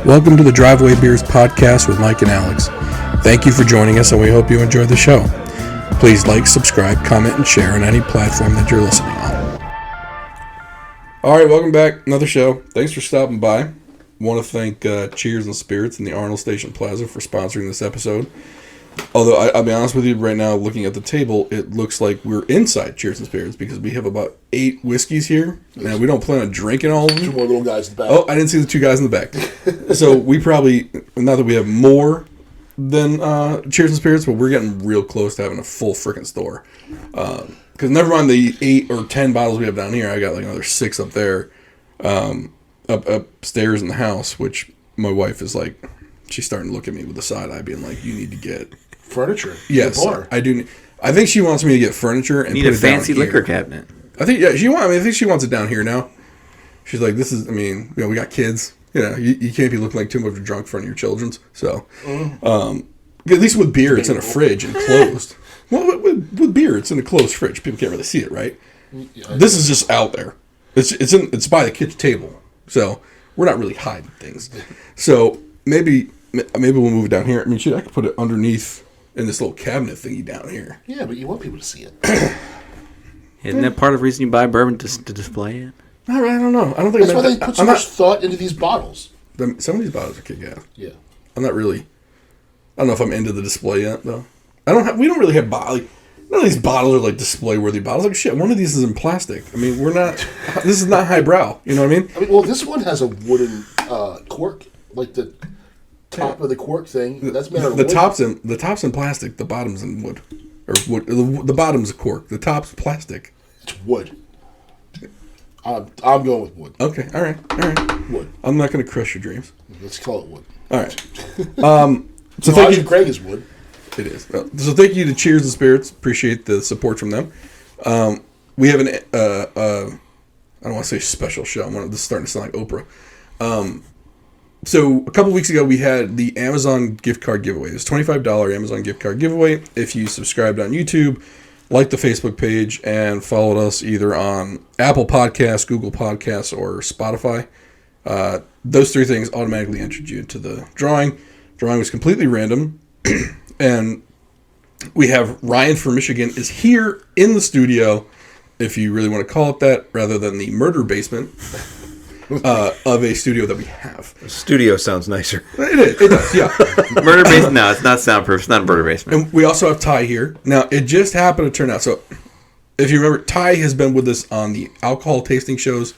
Welcome to the Driveway Beers podcast with Mike and Alex. Thank you for joining us, and we hope you enjoy the show. Please like, subscribe, comment, and share on any platform that you're listening on. All right, welcome back. Another show. Thanks for stopping by. Want to thank Cheers and Spirits and the Arnold Station Plaza for sponsoring this episode. Although, I'll be honest with you, right now, looking at the table, it looks like we're inside Cheers and Spirits because we have about 8 whiskeys here. Now, we don't plan on drinking all of them. 2 more little guys in the back. Oh, I didn't see the 2 guys in the back. So we probably, not that we have more than Cheers and Spirits, but we're getting real close to having a full freaking store. Because never mind the 8 or 10 bottles we have down here, I got like another 6 up there, upstairs in the house, which my wife is like, she's starting to look at me with a side eye, being like, you need to get furniture. Yes, I do. I think she wants me to get furniture and need put a it down fancy here. liquor cabinet. I think I think she wants it down here now. She's like, this is. I mean, we got kids. You can't be looking like too much of a drunk in front of your children's. So, at least with beer, it's in a fridge and closed. Well, with beer, it's in a closed fridge. People can't really see it, right? This is just out there. It's by the kitchen table, so we're not really hiding things. So maybe we'll move it down here. I mean, I could put it underneath in this little cabinet thingy down here. Yeah, but you want people to see it. Isn't that part of the reason you buy bourbon to display it? I don't know. I don't think that's why they put so much thought into these bottles. Some of these bottles are kick-ass. Yeah. I'm not really. I don't know if I'm into the display yet, though. We don't really have bottles. None of these bottles are like display-worthy bottles. Like, shit, one of these is in plastic. I mean, we're not. This is not highbrow. You know what I mean? Well, this one has a wooden cork, like the top of the cork thing. That's made out of wood. The top's in plastic. The bottom's in wood, or wood. The bottom's a cork. The top's plastic. It's wood. I'm going with wood. Okay, all right. Wood. I'm not going to crush your dreams. Let's call it wood. All right. So thank you. Craig is wood. It is. So thank you to Cheers and Spirits. Appreciate the support from them. We have I don't want to say special show. This is starting to sound like Oprah. So a couple weeks ago, we had the Amazon gift card giveaway. It was $25 Amazon gift card giveaway. If you subscribed on YouTube, like the Facebook page, and followed us either on Apple Podcasts, Google Podcasts, or Spotify, those 3 things automatically entered you into the drawing. Drawing was completely random. And we have Ryan from Michigan is here in the studio, if you really want to call it that, rather than the murder basement of a studio that we have. Studio sounds nicer. It does, yeah. Murder basement? No, it's not soundproof. It's not a murder basement. And we also have Ty here. Now, it just happened to turn out. So, if you remember, Ty has been with us on the alcohol tasting shows,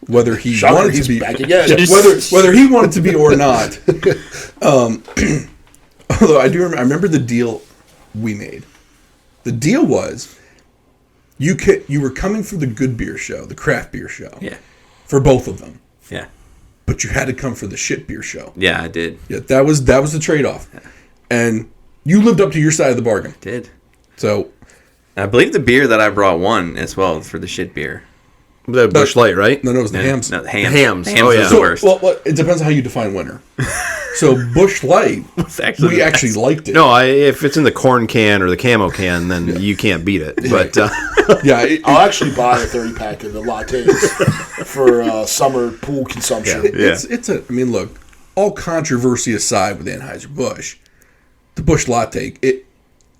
whether he wanted to be back again. whether he wanted to be or not. Although I remember the deal we made. The deal was you were coming for the good beer show, the craft beer show. Yeah. For both of them. Yeah. But you had to come for the shit beer show. Yeah, I did. Yeah, that was the trade-off. Yeah. And you lived up to your side of the bargain. Did. So I believe the beer that I brought won as well for the shit beer. The Busch Light, right? No, it was the hams. No, the hams. The hams. Oh, yeah. Was the worst. Well, it depends on how you define winter. So Busch Light, we actually liked it. No, if it's in the corn can or the camo can, then you can't beat it. But yeah, I'll actually buy a 30-pack of the lattes for summer pool consumption. I mean, look, all controversy aside with Anheuser-Busch, the Busch Latte,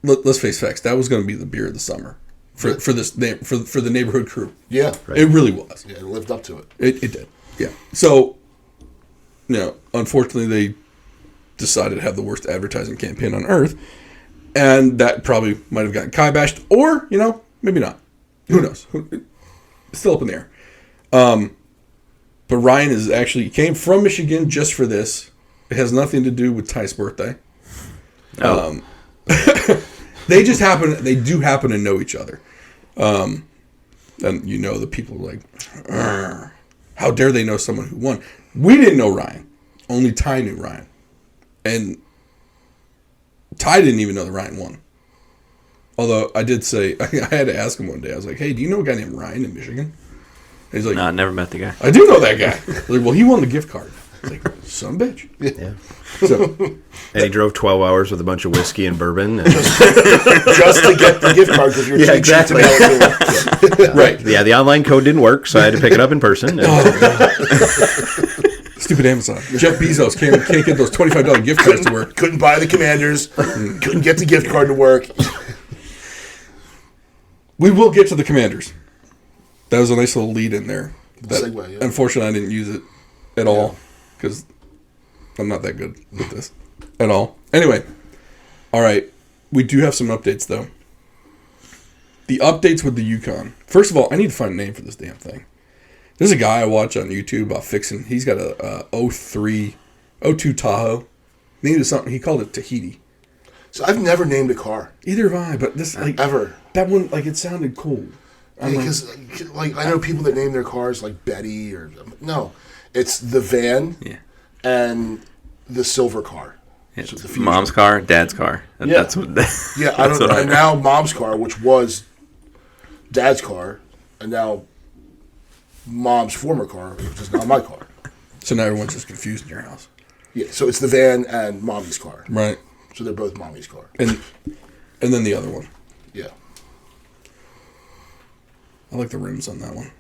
let's face facts, that was going to be the beer of the summer for the neighborhood crew. Yeah, right. It really was. Yeah, it lived up to it. It did. Yeah. So, unfortunately, they decided to have the worst advertising campaign on earth, and that probably might have gotten kiboshed, or maybe not. Who knows? It's still up in the air. But Ryan came from Michigan just for this. It has nothing to do with Ty's birthday. Oh. They do happen to know each other. And the people are like, how dare they know someone who won? We didn't know Ryan. Only Ty knew Ryan. And Ty didn't even know that Ryan won. Although I did say, I had to ask him one day, I was like, hey, do you know a guy named Ryan in Michigan? And he's like, no, I never met the guy. I do know that guy. I was like, well, he won the gift card. I was like, son of a bitch. Yeah. So, and he drove 12 hours with a bunch of whiskey and bourbon. And just to get the gift card because you're exactly. Right. Yeah, the online code didn't work, so I had to pick it up in person. Stupid Amazon. Jeff Bezos can't get those $25 gift cards to work. Couldn't buy the Commanders. Couldn't get the gift card to work. We will get to the Commanders. That was a nice little lead in there. That, Segue, yeah. Unfortunately, I didn't use it at all because I'm not that good with this at all. Anyway, all right. We do have some updates, though. The updates with the Yukon. First of all, I need to find a name for this damn thing. There's a guy I watch on YouTube about fixing. He's got a 02 Tahoe. Needed something. He called it Tahiti. So I've never named a car. Either have I, but this like Ever. that one like it sounded cool. I'm like, Because like I know people that name their cars like Betty or no, it's the van Yeah. and the silver car. It's So the Fusion. mom's car, dad's car. Yeah. That's what. Yeah, I that's don't. what And now mom's car, which was dad's car, and now mom's former car, which is now my car. so now everyone's just confused in your house, Yeah, so it's the van and mommy's car. right? So they're both mommy's car. And then the other one. Yeah. I like the rims on that one.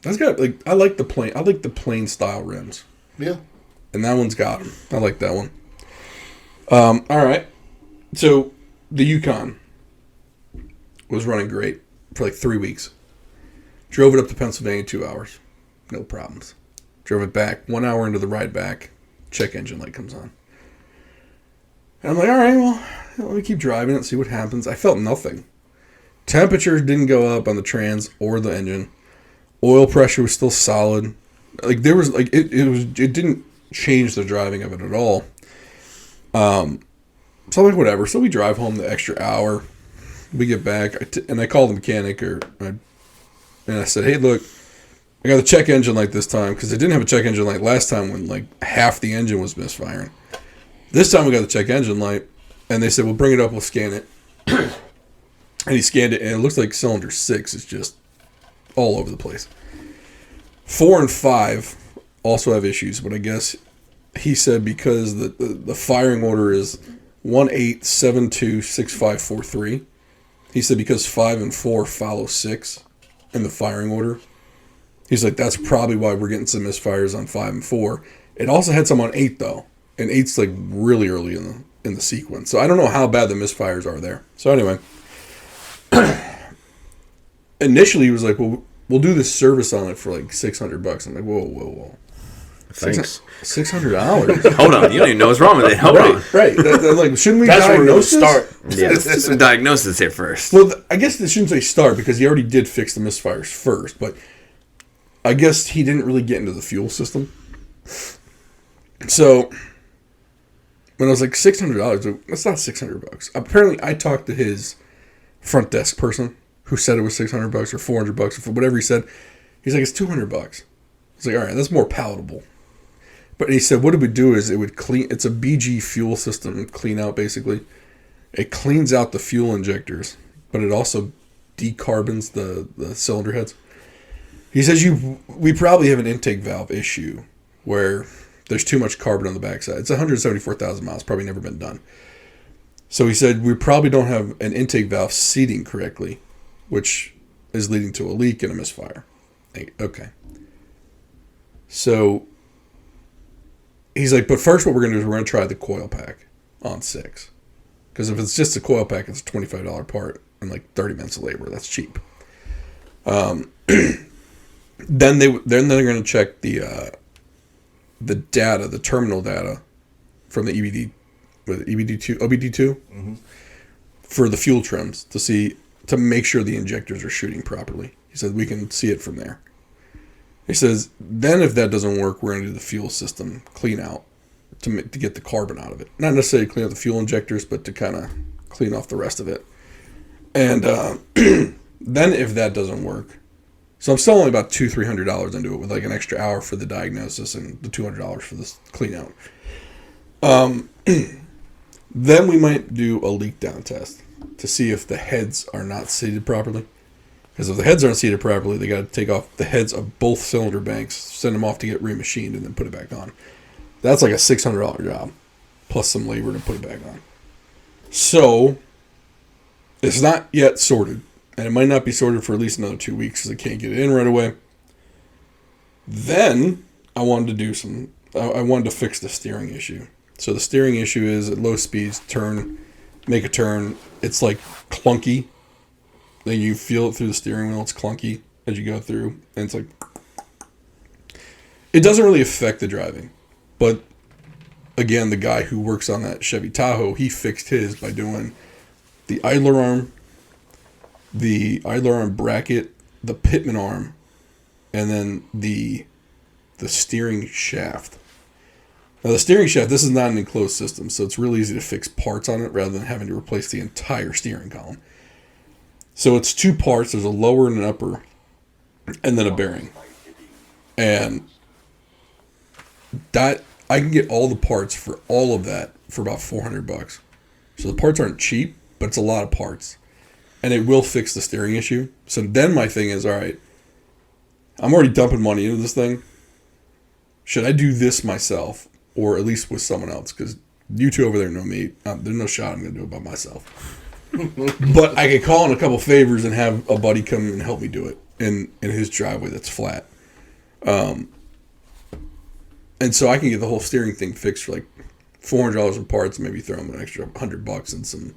That's got like I like the plain style rims, Yeah. and that one's got them. I like that one. All right, so the Yukon was running great for like 3 weeks. Drove it up to Pennsylvania 2 hours, no problems. Drove it back 1 hour into the ride back, check engine light comes on. And I'm like, all right, well, let me keep driving it and see what happens. I felt nothing. Temperature didn't go up on the trans or the engine. Oil pressure was still solid. Like there was like it didn't change the driving of it at all. So I'm like, whatever. So we drive home the extra hour. We get back, and I called the mechanic, and I said, hey, look, I got the check engine light this time because I didn't have a check engine light last time when like half the engine was misfiring. This time we got the check engine light, and they said, well, bring it up, we'll scan it. And he scanned it, and it looks like cylinder 6 is just all over the place. 4 and 5 also have issues, but I guess he said because the firing order is 18726543. He said because 5 and 4 follow 6 in the firing order. He's like, that's probably why we're getting some misfires on 5 and 4. It also had some on 8 though, and 8's like really early in the sequence. So I don't know how bad the misfires are there. So anyway, initially he was like, well, we'll do this service on it for like $600. I'm like, whoa. Thanks. $600. Hold on, you don't even know what's wrong with it. Hold on. Right. Like, shouldn't we That's where we're going to diagnose this? start. Yeah, let's do some diagnosis here first. Well, I guess they shouldn't say start because he already did fix the misfires first, but I guess he didn't really get into the fuel system. So when I was like $600, that's not $600. Apparently, I talked to his front desk person who said it was $600 or $400 or whatever he said. He's like, it's $200. I was like, all right, that's more palatable. But he said, what it would do is it would clean. It's a BG fuel system clean out basically. It cleans out the fuel injectors, but it also decarbons the cylinder heads. He says we probably have an intake valve issue where there's too much carbon on the backside. It's 174,000 miles, probably never been done. So he said we probably don't have an intake valve seating correctly, which is leading to a leak and a misfire. Okay. So he's like, but first what we're going to do is we're going to try the coil pack on 6. Because if it's just a coil pack, it's a $25 part and like 30 minutes of labor. That's cheap. Then they're going to check the data, the terminal data from the OBD2 for the fuel trims to make sure the injectors are shooting properly. He said we can see it from there. He says then if that doesn't work, we're going to do the fuel system clean out to get the carbon out of it. Not necessarily clean out the fuel injectors, but to kind of clean off the rest of it. And then if that doesn't work, so I'm still only about $200-300 into it with like an extra hour for the diagnosis and the $200 for this clean out. Then we might do a leak down test to see if the heads are not seated properly. Because if the heads aren't seated properly, they got to take off the heads of both cylinder banks, send them off to get remachined, and then put it back on. That's like a $600 job, plus some labor to put it back on. So it's not yet sorted, and it might not be sorted for at least another 2 weeks because I can't get it in right away. Then I wanted to do some. I wanted to fix the steering issue. So the steering issue is at low speeds, make a turn. It's like clunky. Like you feel it through the steering wheel. It's clunky as you go through, and it's like it doesn't really affect the driving, but again, the guy who works on that Chevy Tahoe, he fixed his by doing the idler arm bracket, the pitman arm, and then the steering shaft. Now the steering shaft, this is not an enclosed system, so it's really easy to fix parts on it rather than having to replace the entire steering column. So it's two parts. There's a lower and an upper, and then a bearing. And that I can get all the parts for all of that for about $400. So the parts aren't cheap, but it's a lot of parts. And it will fix the steering issue. So then my thing is, all right, I'm already dumping money into this thing. Should I do this myself, or at least with someone else? Because you two over there know me. There's no shot I'm going to do it by myself. But I could call in a couple favors and have a buddy come and help me do it in his driveway that's flat. And so I can get the whole steering thing fixed for like $400 in parts, maybe throw him an extra $100 and some.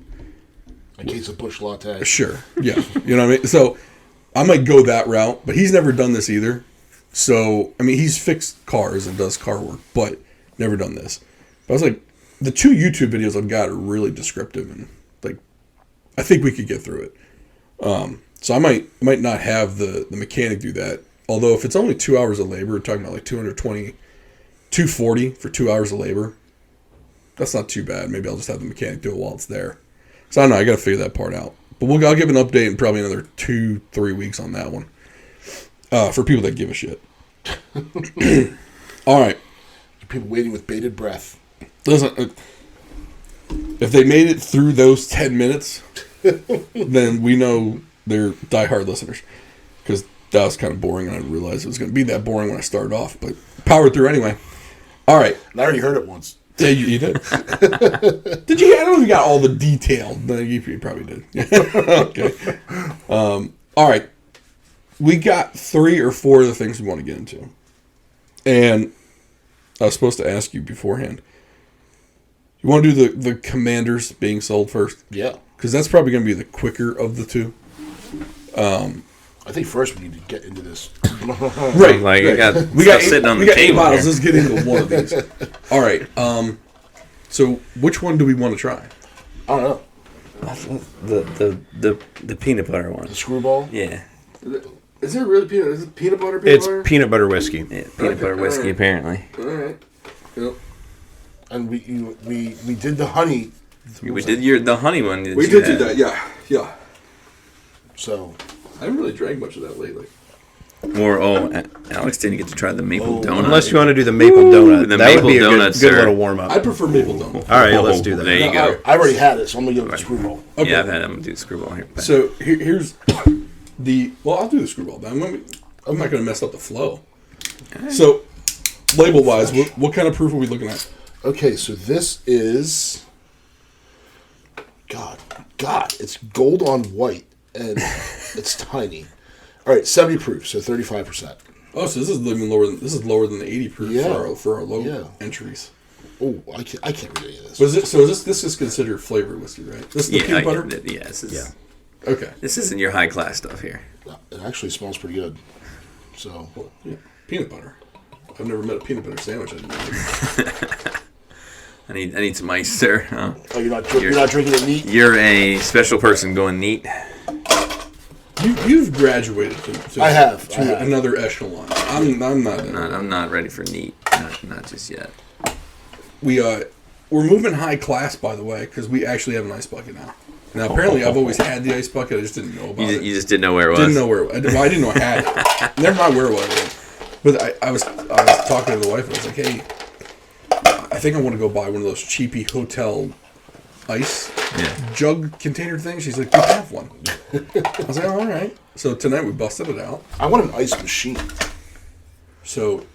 In case of bush latte. Sure, yeah, you know what I mean. So I might go that route, but he's never done this either. So I mean, he's fixed cars and does car work, but never done this. But I was like, the two YouTube videos I've got are really descriptive, and like, I think we could get through it. So I might not have the mechanic do that. Although if it's only 2 hours of labor, we're talking about like $240 for 2 hours of labor. That's not too bad. Maybe I'll just have the mechanic do it while it's there. So I don't know. I got to figure that part out. But I'll give an update in probably another 2-3 weeks on that one. For people that give a shit. All right. People waiting with bated breath. Listen, if they made it through those 10 minutes, then we know they're diehard listeners. Because that was kind of boring, and I didn't realize it was going to be that boring when I started off. But powered through anyway. All right. I already heard it once. Yeah, you did. Did you? I don't know if you got all the detail. No, you probably did. Okay. All right. We got 3 or 4 of the things we want to get into. And I was supposed to ask you beforehand. You want to do the Commanders being sold first? Yeah. Because that's probably going to be the quicker of the two. I think first we need to get into this. Right. Like, right. we got sitting on the table. 8 bottles. Here. Let's get into one of these. All right. So which one do we want to try? I don't know. The peanut butter one. The screwball? Yeah. Is there really peanut? Is it peanut butter? It's peanut butter whiskey. Yeah, peanut butter whiskey, alright. apparently. All right. Yep. And we did the honey. We did the honey one. We did do that. Yeah. So I haven't really drank much of that lately. Or, Alex didn't get to try the maple donut. Unless you want to do the maple donut. The that maple would be a donuts, good sir. little warm-up. I prefer maple donut. All right, let's do that. There you go. I already had it, so I'm gonna go with the screwball. Okay. Yeah, I've had him do the screwball here. But So here's I'll do the screwball. I'm not going to mess up the flow. Alright. So label-wise, what kind of proof are we looking at? Okay, so this is God, it's gold on white and it's tiny. All right, 70 proof, so 35%. Oh, so this is even lower. This is lower than the 80 proof Yeah. for our low Yeah. entries. Oh, I can't read any of this. Was it? So this is considered flavored whiskey, right? This is the peanut butter. Yeah, this is. Okay. This isn't your high class stuff here. It actually smells pretty good. So Well, yeah. Peanut butter. I've never met a peanut butter sandwich I didn't like. I need some ice, sir. Oh. oh, you're not drinking it neat? You're a special person going neat. You've graduated to I have. another echelon. I'm not. I'm not ready for neat. Not just yet. We're moving high class, by the way, because we actually have an ice bucket now. Now apparently I've always had the ice bucket. I just didn't know about it. You just didn't know where it was. Didn't know where. I didn't know I had it. Never mind where it was. But I was talking to the wife and I was like, hey, I think I want to go buy one of those cheapy hotel ice jug container things. She's like, you have one. I was like, oh, all right. So tonight we busted it out. I want an ice machine. So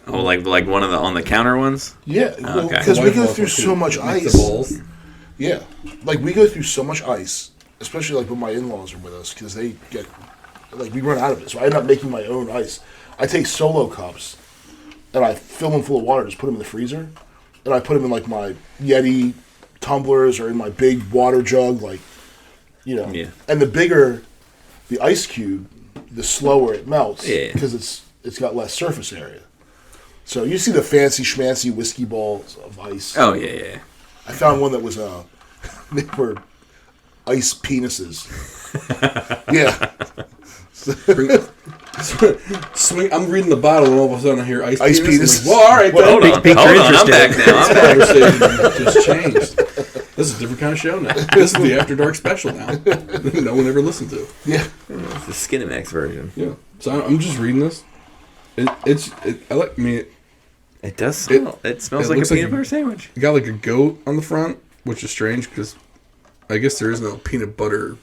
Oh, like one of the on the counter ones. Yeah, Okay. because we wife go wants through one so too. much Mix ice. the balls. Yeah, like we go through so much ice, especially like when my in-laws are with us, because they get we run out of it. So I end up making my own ice. I take Solo cups and I fill them full of water, just put them in the freezer, and I put them in like my Yeti tumblers or in my big water jug, like, Yeah. And the bigger the ice cube, the slower it melts, Yeah. because it's got less surface area. So you see the fancy schmancy whiskey balls of ice. Oh yeah. I found one that was they were ice penises. Yeah, Swing. I'm reading the bottle, and all of a sudden I hear ice Ice penis. penis. I'm like, well, all right, Well, then. Hold on, Piqued your I'm interest back now. Conversation just changed. This is a different kind of show now. This is the After Dark special now. No one ever listened to. yeah. It's the Skinemax version. Yeah. So I'm just reading this. I like. I mean, It does smell. It smells it like a looks like peanut butter sandwich. it got like a goat on the front, which is strange because I guess there is no peanut butter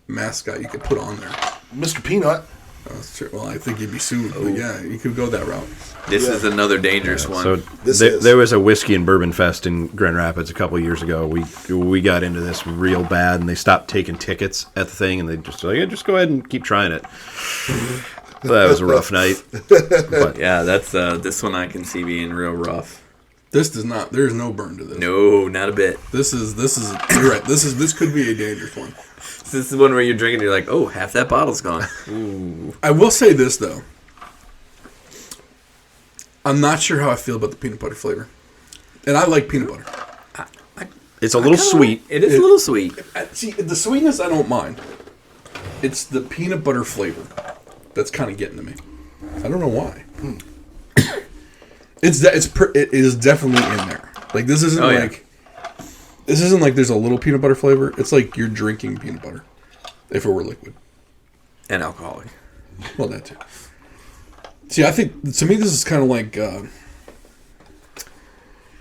mascot you could put on there. Mr. Peanut. That's true. Well, I think you'd be sued, but yeah, you could go that route. This Yeah. is another dangerous one. So This there, is. there was a whiskey and bourbon fest in Grand Rapids a couple of years ago. We got into this real bad, and they stopped taking tickets at the thing, and they just like, yeah, just go ahead and keep trying it. So that was a rough night. But Yeah, that's this one I can see being real rough. This does not. There is no burn to this. No, not a bit. This is. You're right. This could be a dangerous one. This is one where you're drinking, you're like, oh, half that bottle's gone. I will say this though. I'm not sure how I feel about the peanut butter flavor, and I like peanut butter. it's a little sweet. It is a little sweet. See, the sweetness I don't mind. It's the peanut butter flavor that's kind of getting to me. I don't know why. It is definitely in there. Like this isn't Oh, yeah. like this isn't like there's a little peanut butter flavor. It's like you're drinking peanut butter if it were liquid. And alcoholic. Well, that too. See, I think to me this is kind of like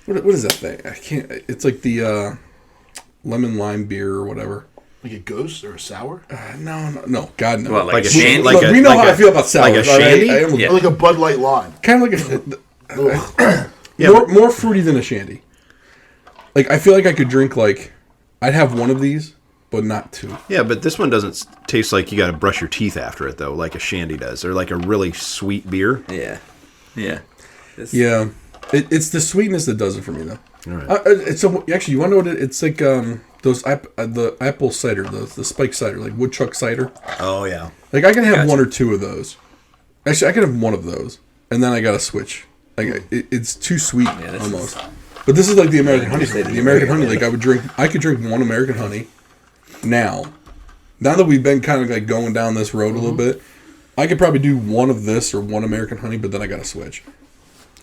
what is that thing? I can't. It's like the lemon lime beer or whatever. Like a ghost or a sour? No, God no. What, like a We- shandy? Look, we know how I feel about sours. like a all right? shandy? I am Yeah. Or like a Bud Light lime? kind of like a Yeah, more fruity than a shandy. Like I feel like I could drink like I'd have one of these, but not two. Yeah, but this one doesn't taste like you got to brush your teeth after it though, like a shandy does, or like a really sweet beer. Yeah. Yeah. This- Yeah, it's the sweetness that does it for me though. All right. It's actually you want to know what it's like? Those the apple cider, the spike cider, like woodchuck cider. Oh yeah. Like I can have Gotcha. one or two of those. Actually, I can have one of those, and then I gotta switch. Like it's too sweet this almost. But this is like the American honey. say The American honey, like I could drink one American honey. Now that we've been kind of like going down this road a little bit, I could probably do one of this or one American honey, but then I gotta switch.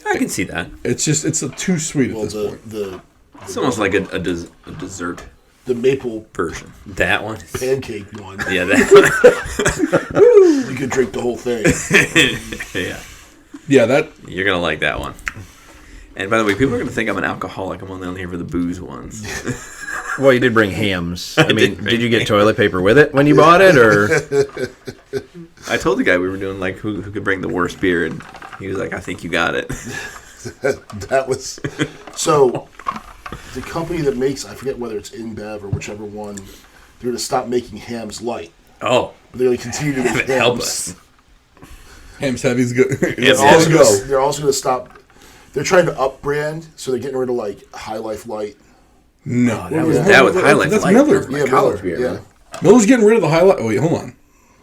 I can see that. It's just too sweet at Well, this point. It's almost like a dessert the maple version. That one. pancake one. Yeah, that one. You could drink the whole thing. Yeah. Yeah, that You're going to like that one. And by the way, people are going to think I'm an alcoholic. I'm only on here for the booze ones. Well, you did bring hams. I mean, bring did you get toilet paper with it when you bought it, or? I told the guy we were doing like who could bring the worst beer, and he was like, I think you got it. That was so. The company that makes, I forget whether it's InBev or whichever one, they're going to stop making hams light, Oh, but they're going to continue to make hams. help us. Ham's Heavy's good. Yes, Also yeah. gonna- they're also going to stop. They're trying to up brand, so they're getting rid of like High Life Light. No, That was High Life That's Light. Miller. My college Miller, beer, yeah. man. Miller's getting rid of the High Life. Oh wait, hold on.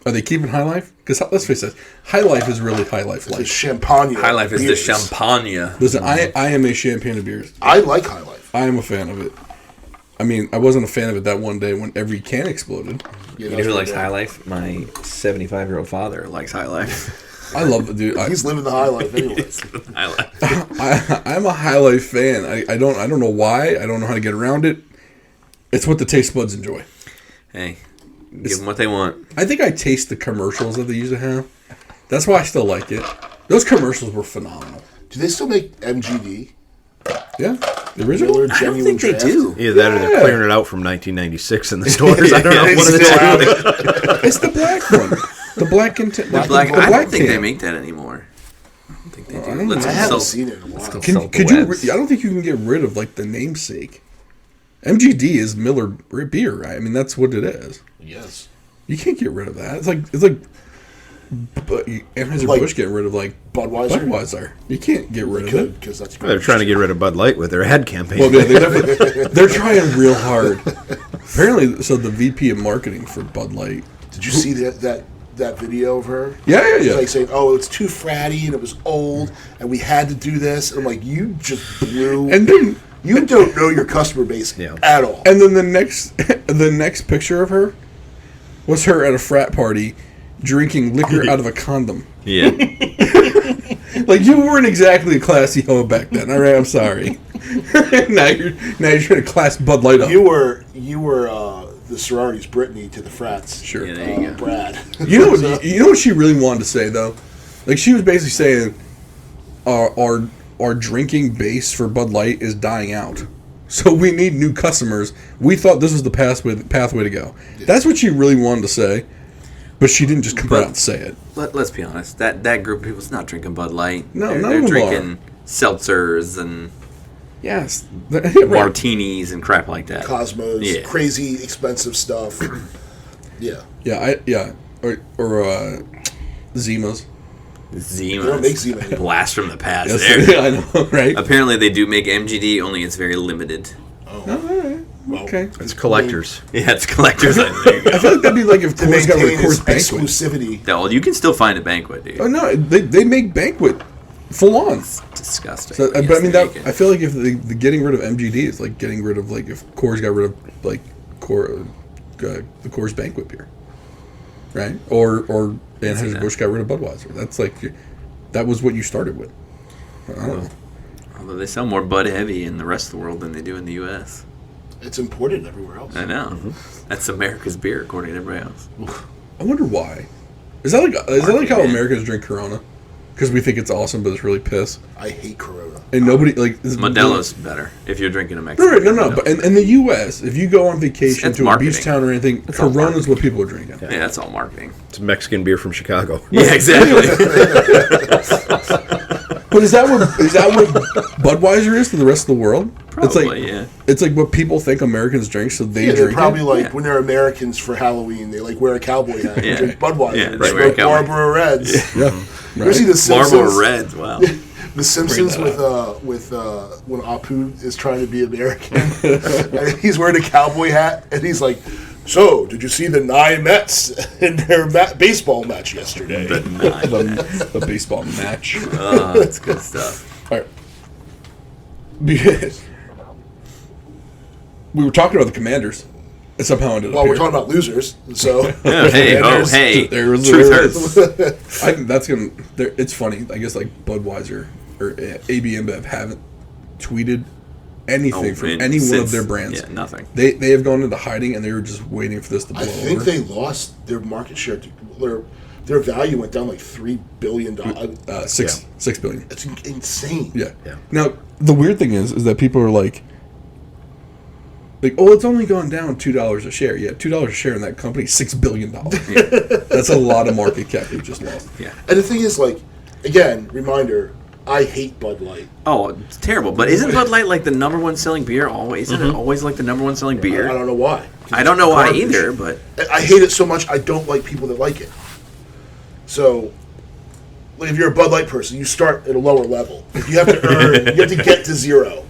Are they keeping High Life? Because let's face it, High Life is really High Life The light. champagne. High Life is the beers. champagne. Listen, I am a champagne of beers. I like High Life. I am a fan of it. I mean, I wasn't a fan of it that one day when every can exploded. Yeah, You know that's who what likes they- High Life? My 75-year-old father likes High Life. I love it, dude. He's living the High Life anyway. High Life. I'm a High Life fan. I don't know why. I don't know how to get around it. It's what the taste buds enjoy. Hey, give them what they want. I think I taste the commercials that they used to have. That's why I still like it. Those commercials were phenomenal. Do they still make MGD? Yeah, the original. Miller I don't Genuine think they Draft? do. Either that or they're Yeah. clearing it out from 1996 in the stores. I don't know. Yeah, One of the it's two. It's the black one. The black and Black, I don't black think they can. make that anymore. I don't think they do. don't Let's know. I haven't consult. seen it in a while. Could you? I don't think you can get rid of like the namesake. MGD is Miller beer. Right? I mean, that's what it is. Yes. You can't get rid of that. It's like But Anheuser-Busch getting rid of like Budweiser. You can't get rid of it. because that's They're trying to get rid of Bud Light with their ad campaign. Well, they're trying real hard. Apparently, so the VP of marketing for Bud Light. Did you see that video of her? Yeah. She's like saying, "Oh, it's too fratty and it was old, and we had to do this." And I'm like, "You just blew." And then you don't know your customer base at all. And then the next picture of her was her at a frat party drinking liquor out of a condom. Yeah. Like, you weren't exactly a classy hoe back then. All right, I'm sorry. now you're trying to class Bud Light up. You were the sorority's Brittany to the frats. Sure. Yeah, there you go. Brad. You know what she really wanted to say though? Like, she was basically saying our drinking base for Bud Light is dying out. So we need new customers. We thought this was the pathway to go. That's what she really wanted to say. But she didn't just come out and say it. Let's be honest. That group of people's not drinking Bud Light. No, none they're of them drinking seltzers and Yes. martinis and crap like that. Cosmos, Yeah. crazy expensive stuff. Yeah. Or Zimas. Zima. They don't make Zima anymore. Blast from the past Yes, there. I know, right? Apparently they do make MGD, only it's very limited. All right. Well, Okay. It's collectors. Yeah, it's collector's item. There you I go. feel like that'd be like if to Coors got rid of maintain its Coors Banquet. exclusivity. Well, you can still find a banquet, dude. Oh no, they make Banquet full on. Disgusting. So, but yes, I mean, they make it. I feel like if the getting rid of MGD is like getting rid of, like, if Coors got rid of like the Coors Banquet beer, right? Or Anheuser-Busch got rid of Budweiser. That's like that was what you started with. I don't know. Although they sell more Bud Heavy in the rest of the world than they do in the U.S. It's imported everywhere else. I know. That's America's beer, according to everybody else. I wonder why. Is that like how man. Americans drink Corona? Because we think it's awesome, but it's really piss. I hate Corona. And nobody like Modelo's better if you're drinking a Mexican. Right, no. But in the U.S., if you go on vacation It's to a marketing. beach town or anything, all Corona's what people are drinking. Yeah, that's all marketing. It's Mexican beer from Chicago. Yeah, exactly. But is that what Budweiser is to the rest of the world? Probably, yeah. It's like what people think Americans drink, so they Yeah, drink they're probably it. like Yeah. when they're Americans for Halloween, they like wear a cowboy hat and Yeah. drink Budweiser, Yeah, and they wear a smoke cowboy. Marlboro Reds. Yeah, You ever see the Simpsons? Marlboro Reds, wow. The Simpsons Bring with when Apu is trying to be American, and he's wearing a cowboy hat, and he's like, "So, did you see the Nye Mets in their baseball match yesterday?" The nine. the baseball match. Oh, that's good stuff. All right. Because we were talking about the Commanders, and somehow ended up Well, here. we're talking about losers, so Yeah, hey, oh, hey. There was Truth there hurts. is. I think that's gonna. It's funny. I guess like Budweiser or AB InBev haven't tweeted anything from and any one of since- their brands. Yeah, nothing. They have gone into hiding, and they were just waiting for this to blow I think over. they lost their market share. Their value went down like $3 billion. $6 billion. It's insane. Yeah. Yeah. Now the weird thing is that people are like, oh, it's only gone down $2 a share. Yeah, $2 a share in that company, $6 billion. That's a lot of market cap they just lost. Yeah. And the thing is, like, again, reminder: I hate Bud Light. Oh, it's terrible. But isn't Bud Light like the number one selling beer always? Isn't it always like the number one selling beer? I don't know why. I don't know why Garbage. either, but I hate it so much. I don't like people that like it. So, like, if you're a Bud Light person, you start at a lower level. Like, you have to earn. You have to get to zero.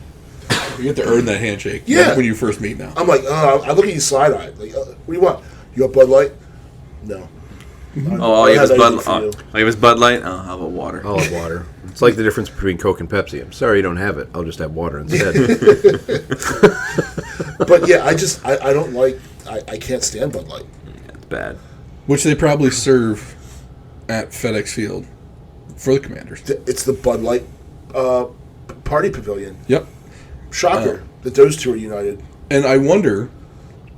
You have to earn that handshake. Yeah. When you first meet now. I'm like, I look at you side eyed. Like, what do you want? You want Bud Light? No. all you have is have Bud. anything for All you. you have is Bud Light. Oh, how about water? I'll have water. It's like the difference between Coke and Pepsi. I'm sorry you don't have it. I'll just have water instead. But yeah, I don't like. I can't stand Bud Light. It's bad. Which they probably serve at FedEx Field for the Commanders. It's the Bud Light party pavilion. Yep. Shocker that those two are united. And I wonder,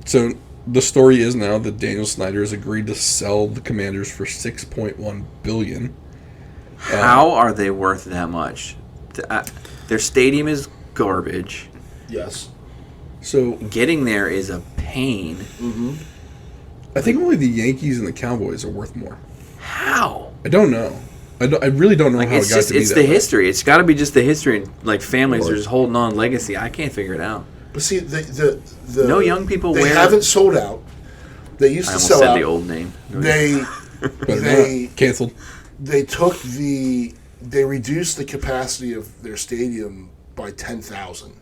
so the story is now that Daniel Snyder has agreed to sell the Commanders for $6.1 billion. How are they worth that much? Their stadium is garbage. Yes. So Getting there is a pain. I think only the Yankees and the Cowboys are worth more. How? I don't know. I really don't know Like how it's it got just to be it's that the way. history. It's got to be just the history and like families are just holding on legacy. I can't figure it out. But see, the No young people they wear- haven't sold out. They used I to almost sell said out. the old name. They But They- canceled. They reduced the capacity of their stadium by 10,000.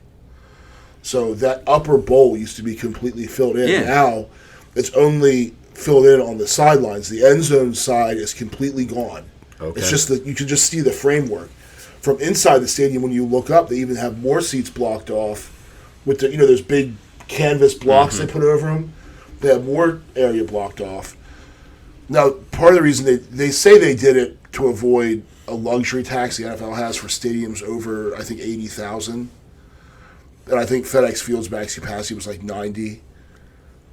So that upper bowl used to be completely filled in. Yeah. Now it's only filled in on the sidelines. The end zone side is completely gone. Okay. It's just that you can just see the framework. From inside the stadium, when you look up, they even have more seats blocked off with the, those big canvas blocks they put over them. They have more area blocked off. Now, part of the reason they say they did it to avoid a luxury tax the NFL has for stadiums over, I think, 80,000. And I think FedEx Field's max capacity was like 90.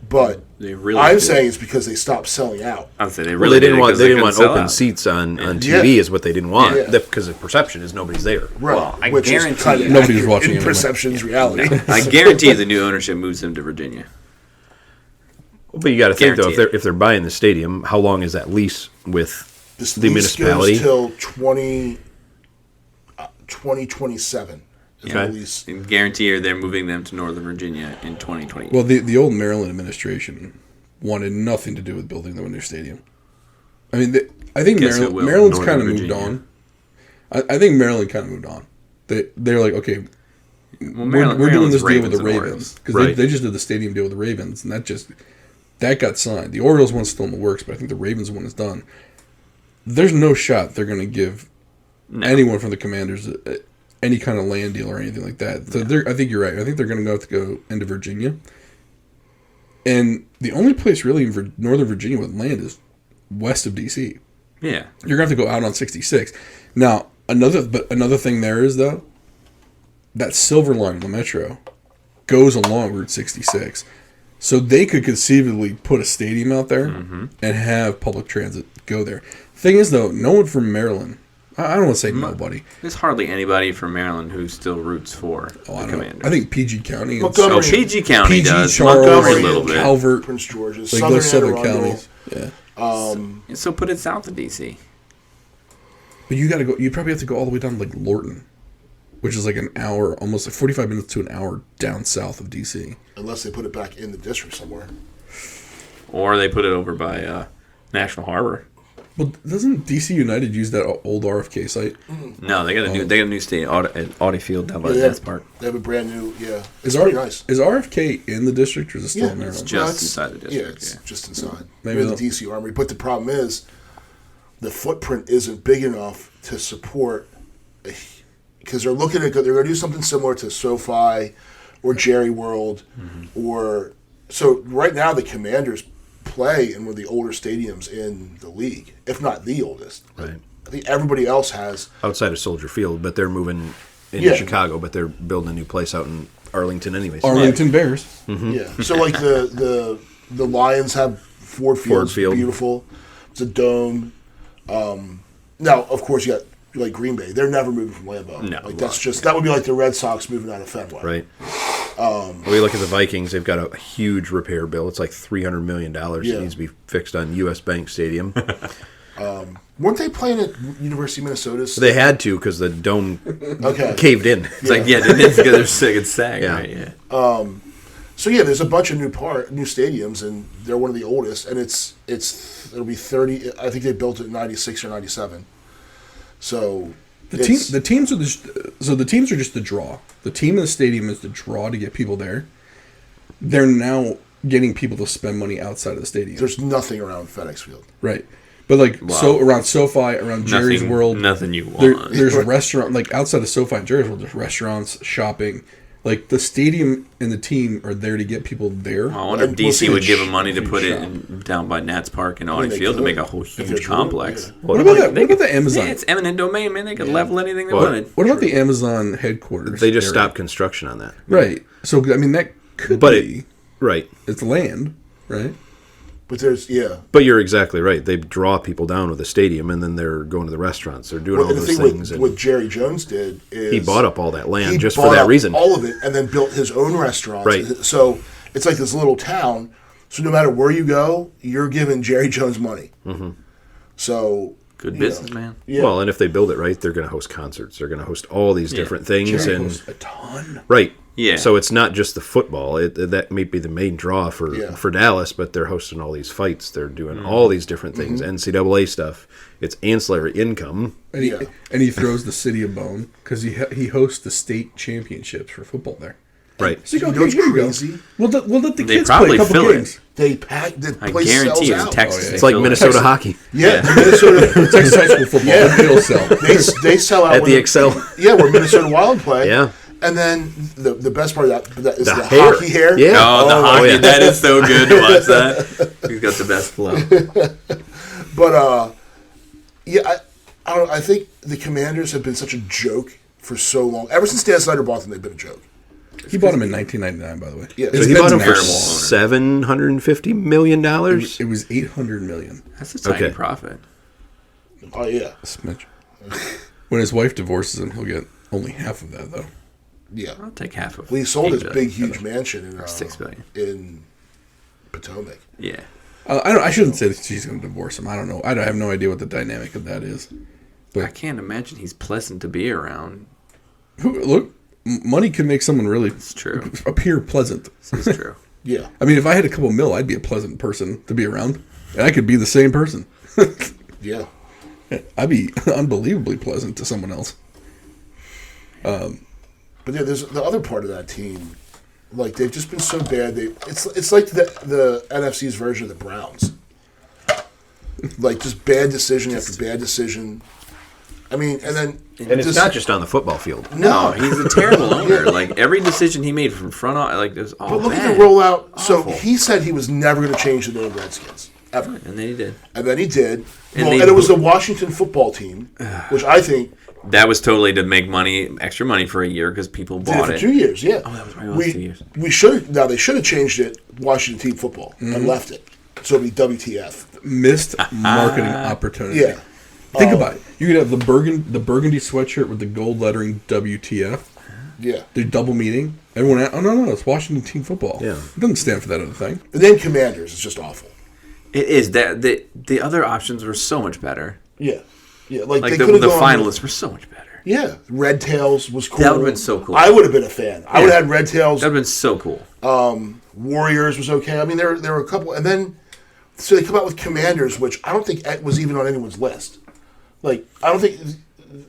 But They really I'm did. saying it's because they stopped selling out. I'd say they Well, really they didn't did it want 'cause they didn't couldn't want sell open out. seats on TV Yeah. is what they didn't want Yeah. because the perception is nobody's there. Right. Well, I which is guarantee kind you- of Nobody's accurate watching in anyway. perception's reality. I guarantee the new ownership moves them to Virginia. But you got to think though, Guaranteed. if they're buying the stadium, how long is that lease with This the lease municipality? goes till 2027. Is Yeah. the lease. And guarantee you they're moving them to Northern Virginia in 2020. Well, the old Maryland administration wanted nothing to do with building them a new stadium. I mean, I think Guess it will. Maryland's Northern kind of moved Virginia. on. I think Maryland kind of moved on. They're like, okay, Well, we're doing this deal with the and Ravens Orioles. because Right. they just did the stadium deal with the Ravens, and that got signed. The Orioles one's still in the works, but I think the Ravens one is done. There's no shot they're going to give anyone from the Commanders any kind of land deal or anything like that. So I think you're right. I think they're going to have to go into Virginia, and the only place really in Northern Virginia with land is west of DC. Yeah. You're going to have to go out on 66. Now, another thing there is, though, that Silver Line in the Metro goes along Route 66. So they could conceivably put a stadium out there and have public transit go there. Thing is, though, no one from Maryland, I don't want to say nobody. There's hardly anybody from Maryland who still roots for Oh, the I don't know. Commanders. I think PG County. and Montgomery- Oh, PG County PG, does. Charles, Montgomery a little bit. Calvert, Prince George's, like Southern those southern Anne Arundel. counties. Yeah. So put it south of DC. But you got to go. You probably have to go all the way down to like Lorton, which is like an hour, almost like 45 minutes to an hour down south of DC. Unless they put it back in the district somewhere. Or they put it over by National Harbor. Well, doesn't DC United use that old RFK site? No, they got a new stadium at Audi Field down by Yeah, the they Nats have, Park. they have a brand new, yeah. It's Is pretty nice. Is RFK in the district or is it still Yeah, in Maryland? just it's- inside the district, Yeah, it's yeah. just inside. Maybe Near the they'll- DC Armory. But the problem is, the footprint isn't big enough to support, because they're looking at, they're going to do something similar to SoFi or Jerry World, or, so right now the Commanders play in one of the older stadiums in the league, if not the oldest. Right. I think everybody else has. Outside of Soldier Field, but they're moving into Yeah. Chicago, but they're building a new place out in Arlington anyways. Arlington Bears. Yeah. So like the Lions have Ford Field. Field. Beautiful. It's a dome. Now, of course, you got like Green Bay. They're never moving from Lambeau. No. Like that's just that would be like the Red Sox moving out of Fenway. Right. We look at the Vikings. They've got a huge repair bill. It's like $300 million. Yeah. It needs to be fixed on U.S. Bank Stadium. Weren't they playing at University of Minnesota? They had to because the dome Okay. caved in. It's like, yeah, it's because they're sick and sag, Yeah. right? Yeah. So yeah, there's a bunch of new stadiums, and they're one of the oldest, and it'll be 30. I think they built it in '96 or '97. So The teams are just the draw. The team in the stadium is the draw to get people there. They're now getting people to spend money outside of the stadium. there's nothing around FedEx Field. Right. But like Wow. so around SoFi, around Jerry's World, Nothing you want. there's restaurant like outside of SoFi and Jerry's World, there's restaurants, shopping. Like the stadium and the team are there to get people there. I wonder if And we'll see DC would the give them money to huge put it shop. down by Nats Park and Audi they Field to could, make a whole if there's huge room, complex. yeah. What about that? What about the Amazon? Yeah, it's eminent domain, man. They could level anything they Well, wanted. What about the Amazon headquarters? They just area? stopped construction on that. Right. So I mean that could But be Right. it's land, right? But there's But you're exactly right. They draw people down with a stadium, and then they're going to the restaurants. They're doing Well, all and the those thing things. what and Jerry Jones did is he bought up all that land he just bought for that up reason. all of it, and then built his own restaurants. Right. So it's like this little town. So no matter where you go, you're giving Jerry Jones money. Mm-hmm. So Good you business, know, man. Yeah. Well, and if they build it right, they're going to host concerts. They're going to host all these different things, Jerry and hosts a ton. right. Yeah. So it's not just the football. That may be the main draw Yeah. for Dallas, but they're hosting all these fights. They're doing all these different things, NCAA stuff. It's ancillary income. And he, Yeah. and he throws the city a bone because he hosts the state championships for football there. Right. So you go, You know what's here you go. crazy? We'll let the They kids play probably a couple fill it. games. They pack the I place guarantee sells it's out. Texas. Oh, yeah. they It's like fill it. Minnesota Texas. hockey Yeah, Minnesota. Texas high school football. Yeah. It'll sell. they sell out at when the Excel. Yeah, where Minnesota Wild play. Yeah. And then the best part of that is the hair. hockey hair. Yeah. Oh, the hockey. yeah. That is so good to watch that. He's got the best flow. But yeah, I don't know, I think the Commanders have been such a joke for so long. Ever since Dan Snyder bought them, they've been a joke. He bought him in 1999, by the way. Yeah. It's So he been bought him for terrible. $750 million. It was $800 million. That's a tiny Okay. profit. Oh yeah, Smidge. When his wife divorces him, he'll get only half of that, though. yeah. I'll take half of. Well, he sold his 8 big, billion. huge mansion in $6 billion. in Potomac. Yeah. I shouldn't say that she's going to divorce him. I don't know. I have no idea what the dynamic of that is. I can't imagine he's pleasant to be around. Look, money can make someone really It's true. appear pleasant. This is true. Yeah, I mean, if I had a couple mil, I'd be a pleasant person to be around, and I could be the same person. yeah. I'd be unbelievably pleasant to someone else. But yeah, there's the other part of that team. Like they've just been so bad. It's like the NFC's version of the Browns. Like just bad decision after bad decision. I mean, and then And it's not just on the football field. No, he's a terrible owner. Like every decision he made from front on, like it was all But look bad. at the rollout. So Awful. he said he was never going to change the name Redskins ever, And then he did. and then he did. And Well, they- and it was the Washington football team, which I think That was totally to make money, extra money for a year because people did it bought for it. 2 years. Yeah. Oh, that was right. It was 2 years. We should now they should have changed it Washington team football Mm-hmm. and left it, so it'd be WTF. Missed marketing opportunity. Yeah. Think about it. You could have the burgundy sweatshirt with the gold lettering WTF. Yeah. They're double meaning. Everyone, oh no, it's Washington team football. Yeah. It doesn't stand for that other thing. The name Commanders is just awful. It is that the other options were so much better. Yeah. Yeah. Like Like they the could have gone. finalists were so much better. Yeah. Red Tails was cool. That would've been so cool. I would have been a fan. I would have had Red Tails. That'd been so cool. Warriors was okay. I mean, there were a couple, and then so they come out with Commanders, which I don't think was even on anyone's list. Like, I don't think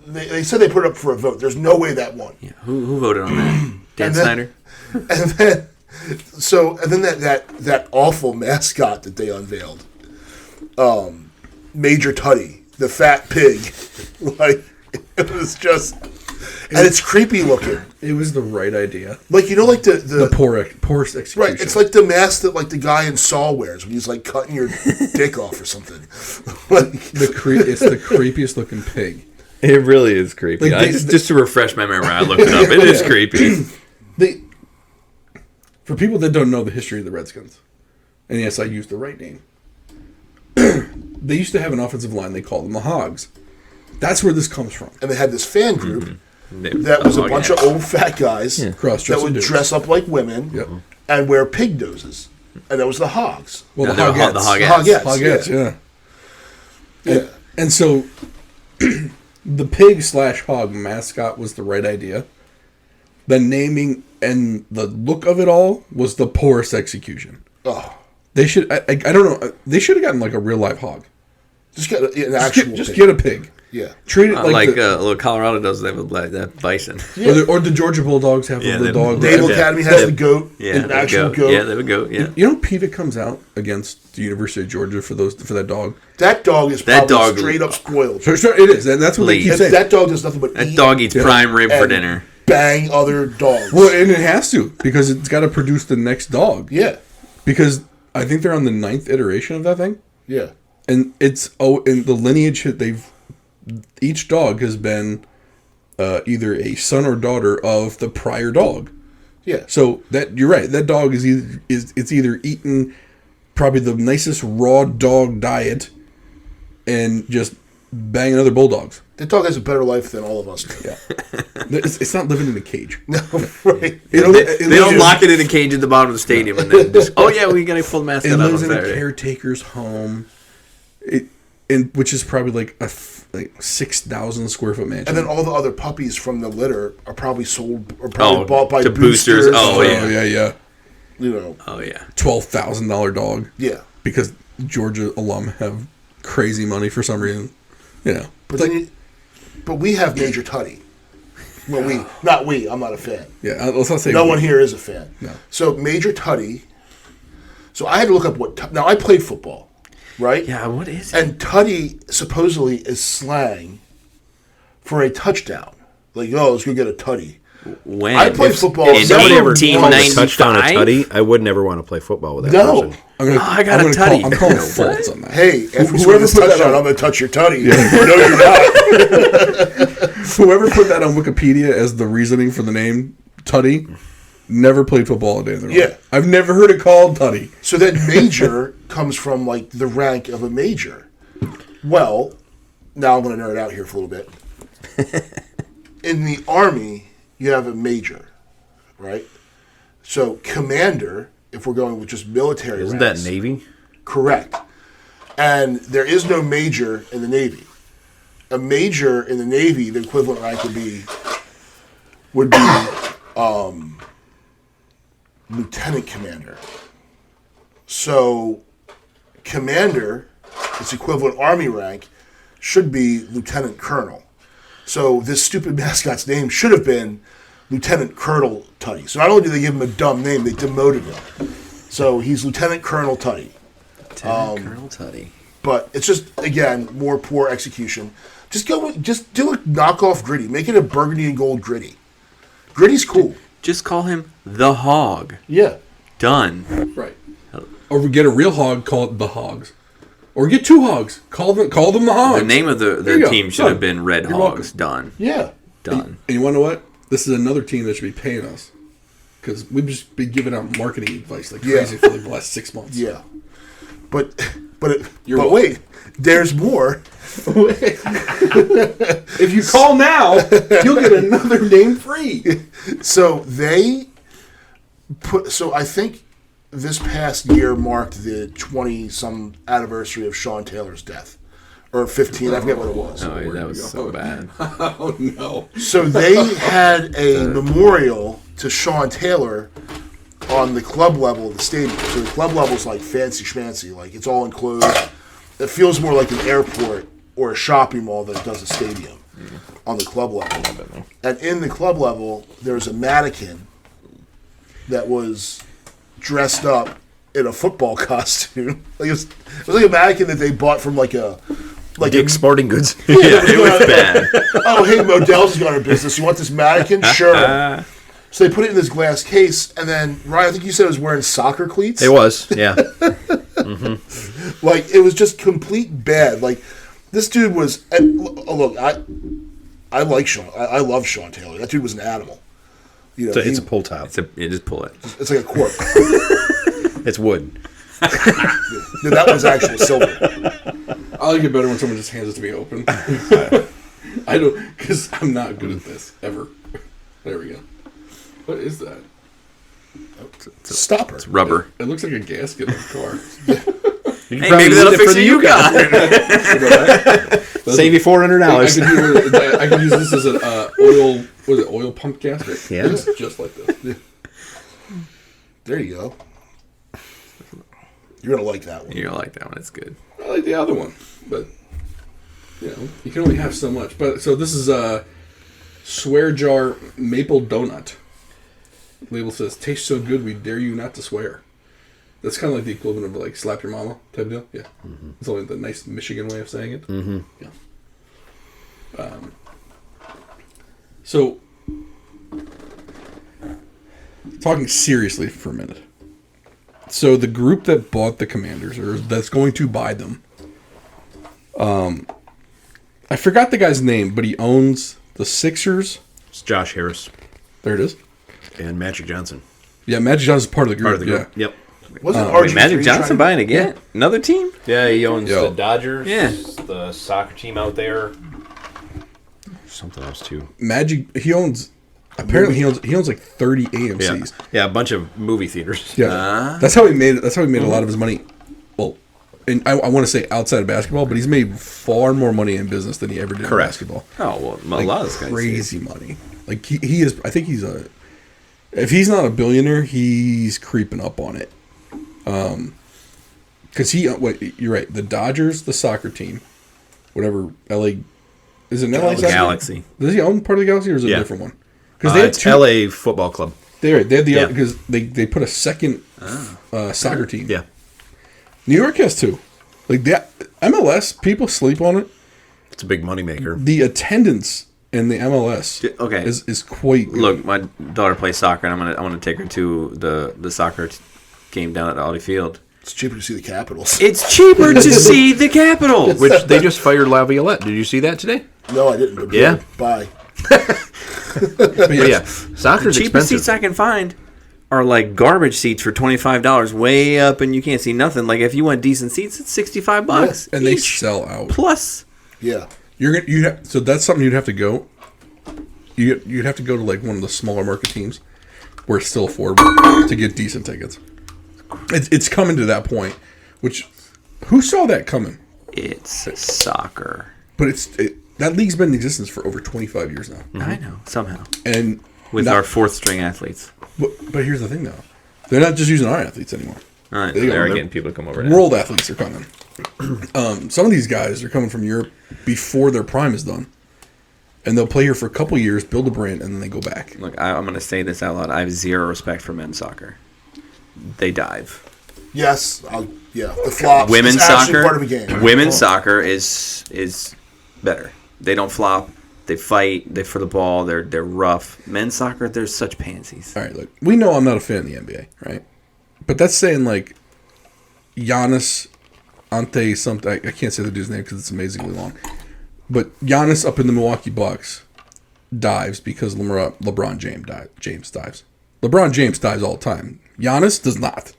they said they put it up for a vote. There's no way that won. Yeah. Who voted on that? Dan And then- Snyder. And then that awful mascot that they unveiled, Major Tutty, the fat pig, like it was just, and it's creepy looking. It was the right idea. Like like the The poorest execution. right. It's like the mask that like the guy in Saw wears when he's like cutting your dick off or something. Like it's the creepiest looking pig. It really is creepy. Like, just to refresh my memory, I looked it up. It is creepy. For people that don't know the history of the Redskins, and yes, I used the right name. They used to have an offensive line. They called them the Hogs. That's where this comes from. and they had this fan group Mm-hmm. that was a Oh, bunch yeah. of old fat guys that Cross-dressing would dudes. dress up like women Yep. and wear pig noses, and that was the Hogs. Well, No, the they were Hogettes. the Hogettes. Hogettes, Hogettes, yeah. Yeah. And so the pig/hog mascot was the right idea. The naming and the look of it all was the poorest execution. Oh, They should, I don't know, they should have gotten like a real live hog. just get an Just actual. just pig. get a pig. Yeah. Treat it like, Like Colorado does. They have like that bison. or the Georgia Bulldogs have Yeah, the they- dog. Naval Yeah. Academy has the goat, Yeah, an they actual go. goat. Yeah, they would go. Yeah. You know, PETA comes out against the University of Georgia for that dog. That dog is That probably dog- straight up spoiled. So it is, and that's what they keep Please. saying. That dog does nothing but That eat dog eats prime rib for and dinner. bang other dogs. Well, and it has to because it's got to produce the next dog. Yeah, Because I think they're on the 9th iteration of that thing, yeah. and in the lineage each dog has been either a son or daughter of the prior dog. Yeah. So that you're right. That dog is either eating probably the nicest raw dog diet and just banging other bulldogs. That dog has a better life than all of us do. Yeah, it's not living in a cage. Right. They don't lock it in a cage at the bottom of the stadium and then just, oh yeah, we got to pull the It mascot out on lives in a Saturday. caretaker's home. which is probably like like 6,000 square foot mansion. And then all the other puppies from the litter are probably sold or probably bought by to boosters. boosters. Oh, yeah. yeah. You know. Oh yeah. $12,000 dog. Yeah. Because Georgia alum have crazy money for some reason. You know. But we have Major Tutty. Well, not we. I'm not a fan. Yeah, let's not say no one here is a fan. No. So Major Tutty. So I had to look up what. Now I played football, right? Yeah. What is it? And Tutty supposedly is slang for a touchdown. Like, oh, let's go get a Tutty. When I played football. in If somebody ever Team called a touchdown a 95? tutty, I would never want to play football with that No. person. I got a tutty. I'm calling faults on that. Hey, after Whoever this put that touchdown, on- I'm going to touch your Tutty. No, you're not. Whoever put that on Wikipedia as the reasoning for the name Tutty never played football a day in their life. Yeah. I've never heard it called Tutty. So then major comes from, like, the rank of a major. Well, now I'm going to nerd out here for a little bit. In the Army, you have a major, right? So commander, if we're going with just military Isn't ranks, that Navy? correct. And there is no major in the Navy. A major in the Navy, the equivalent rank would be lieutenant commander. So commander, its equivalent Army rank, should be lieutenant colonel. So this stupid mascot's name should have been Lieutenant Colonel Tutty. So not only did they give him a dumb name, they demoted him. So he's Lieutenant Colonel Tutty. Colonel Tutty. But it's just, again, more poor execution. Just do a knockoff Gritty. Make it a burgundy and gold Gritty. Gritty's cool. Just call him the Hog. Yeah. Done. Right. Or we get a real hog, call it the Hogs. Or get two hogs, call them the Hogs. The name of There you the go. team should Done. have been Red You're Hogs. welcome. Done. Yeah. Done. And you want to know what? This is another team that should be paying us. Because we've just been giving out marketing advice like crazy for like the last 6 months. Yeah. But welcome. wait, there's more. If you call now, you'll get another name free. So I think this past year marked the 20-some anniversary of Sean Taylor's death. Or 15, I forget what it was. Oh, that was so bad. Oh, no. So they had a memorial to Sean Taylor on the club level of the stadium. So the club level is like fancy schmancy, like it's all enclosed. It feels more like an airport or a shopping mall than it does a stadium on the club level. And in the club level, there was a mannequin that was dressed up in a football costume. Like it was like a mannequin that they bought from like Dick's Sporting Goods. Yeah, it was bad. Oh, hey, Modell's got our business. You want this mannequin? Sure. So they put it in this glass case, and then, Ryan, I think you said it was wearing soccer cleats? It was, yeah. Like, it was just complete bad. Like, this dude was... look, I like Sean. I love Sean Taylor. That dude was an animal. You know, It's a pull top. You just pull it. it's like a cork. It's wood. No, that was actual silver. I like it better when someone just hands it to me open. I don't, because I'm not good at this, ever. There we go. What is that? Stopper. It's rubber. It looks like a gasket in the car. Hey, maybe that'll fix the Yukon. Save you $400. I could use this as an oil pump gasket. Yeah. It's just like this. There you go. You're going to like that one. You're gonna like that one. It's good. I like the other one, but you can only have so much. But so this is a Swear Jar Maple Donut. The label says, "Tastes so good, we dare you not to swear." That's kind of like the equivalent of like "slap your mama" type deal. Yeah, it's only the nice Michigan way of saying it. Mm-hmm. Yeah. So, talking seriously for a minute. So the group that bought the Commanders, or that's going to buy them, I forgot the guy's name, but he owns the Sixers. It's Josh Harris There it is. and Magic Johnson. Yeah, Magic Johnson's part of the group. Part of the group. Yep. Wasn't Wait, Magic RG3 Johnson trying- buying again? Another team? Yeah, he owns Yo. the Dodgers, Yeah. the soccer team out there. Something else too. Magic. He owns. Apparently, he owns like 30 Yeah, AMCs. yeah, a bunch of movie theaters. Yeah, that's how he made it. That's how he made a lot of his money. Well, and I want to say outside of basketball, but he's made far more money in business than he ever did Correct. in basketball. Oh well, a lot of those guys. Crazy money. Like he is. I think he's a. If he's not a billionaire, he's creeping up on it. Because you're right. The Dodgers, the soccer team, whatever. LA, is it an LA Galaxy. Does he own part of the Galaxy, or is it Yeah. a different one? Because they had It's two. LA Football Club. They had the Yeah. because they put a second soccer team. Yeah. New York has two. Like that MLS, people sleep on it. It's a big moneymaker. The attendance in the MLS Okay. is quite good. Look, my daughter plays soccer, and I'm gonna take her to the soccer game down at Audi Field. It's cheaper to see the Capitals. It's cheaper to see the Capitals. Which they just fired Laviolette. Did you see that today? No, I didn't. But Yeah. Bye. But But yeah, soccer's cheapest expensive. seats I can find are like garbage seats for $25, way up, and you can't see nothing. Like if you want decent seats, it's $65 and they each. sell out. Plus, Yeah. So that's something you'd have to go. You'd have to go to like one of the smaller market teams where it's still affordable to get decent tickets. It's coming to that point, which who saw that coming? it's soccer. But that league's been in existence for over 25 years now, I know somehow and with not- our fourth string athletes. But here's the thing, though, they're not just using our athletes anymore. All right, There you go. they're They're- getting people to come over now. World athletes are coming. Some of these guys are coming from Europe before their prime is done, and they'll play here for a couple years, build a brand, and then they go back. Look, I'm going to say this out loud. I have zero respect for men's soccer. They dive. Yes. Yeah. The flops. Women's It's actually soccer. part of a game. Women's soccer is better. They don't flop. They fight. They for the ball. They're rough. Men's soccer, they're such pansies. All right, look, we know I'm not a fan of the NBA, right? But that's saying like Giannis Ante something. I can't say the dude's name because it's amazingly long. But Giannis up in the Milwaukee Bucks dives because LeBron James dives. LeBron James dives all the time. Giannis does not.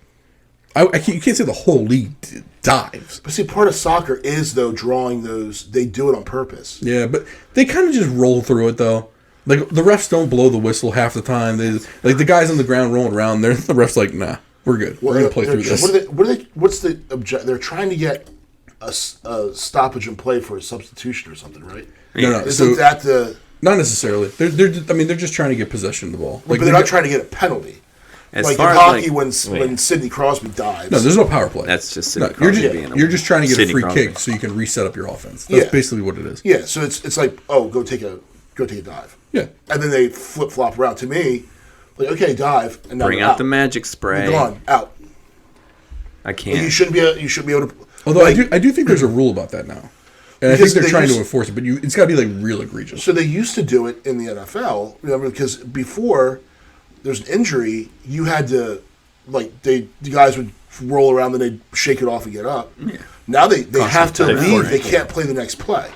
You can't say the whole league dives. But see, part of soccer is, though, drawing those. They do it on purpose. Yeah, but they kind of just roll through it though. Like the refs don't blow the whistle half the time. They like the guys on the ground rolling around. The refs like, nah, we're good. We're gonna play through this. What's the object? They're trying to get a stoppage in play for a substitution or something, right? No, Isn't that the? Not necessarily. They're just trying to get possession of the ball. But they're not trying to get a penalty. As Like in far as hockey, like, when Sidney Crosby dives. No, there's no power play. That's just no, Sidney you're Crosby just, being a- you're just trying to get Sidney a free Crosby. kick so you can reset up your offense. That's Yeah. basically what it is. Yeah, so it's like, oh, go take a dive. Yeah. And then they flip flop around to me, like, okay, dive, and now bring you're out the magic spray. You're gone, out. I And can't. you shouldn't be able to. Although like, I do think there's a rule about that now, and I think Because they're they trying to used- enforce it. But it's got to be like real egregious. So they used to do it in the NFL, remember? Because before there's an injury, you had to, like, the guys would roll around, then they'd shake it off and get up. Yeah. Now they have to time. leave. They can't play the next play.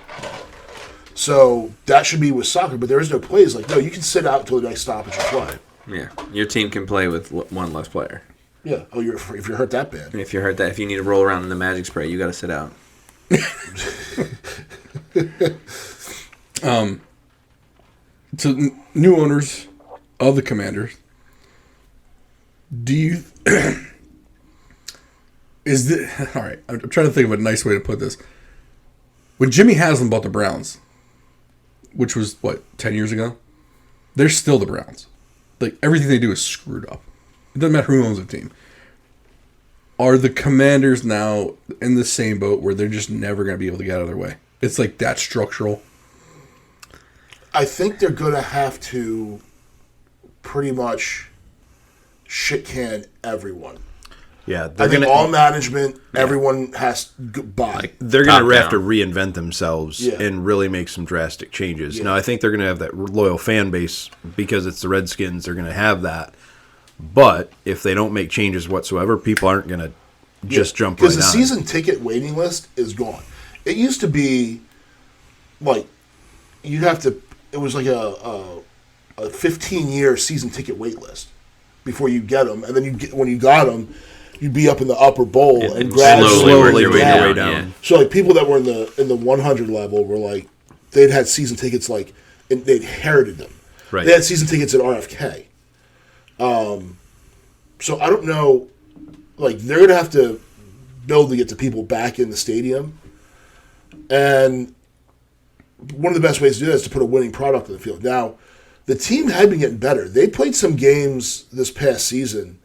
So that should be with soccer, but there is no plays. Like, no, you can sit out until the next stoppage and play. Yeah, your team can play with one less player. Yeah. Oh, if you're hurt that bad. And if you're hurt, if you need to roll around in the magic spray, you got to sit out. So new owners of the Commanders. Do you? Is this all right? I'm trying to think of a nice way to put this. When Jimmy Haslam bought the Browns, which was what 10 years ago, they're still the Browns. Like everything they do is screwed up. It doesn't matter who owns the team. Are the Commanders now in the same boat where they're just never going to be able to get out of their way? It's like that structural. I think they're going to have to pretty much shit can everyone. Yeah, I they're think gonna all management, everyone has to buy. they're gonna top have to down. reinvent themselves Yeah. and really make some drastic changes. Yeah. Now, I think they're gonna have that loyal fan base because it's the Redskins. They're gonna have that, but if they don't make changes whatsoever, people aren't gonna just jump right Because the on. season ticket waiting list is gone. It used to be like you'd have to. It was like a 15-year season ticket wait list before you get them, and then when you got them, you'd be up in the upper bowl and And gradually slowly work work your way down. down. Yeah. So like people that were in the 100 level were like they'd had season tickets like and they'd inherited them. Right. They had season tickets at RFK. So I don't know. Like they're gonna have to build to get the people back in the stadium. And one of the best ways to do that is to put a winning product on the field. Now, the team had been getting better. They played some games this past season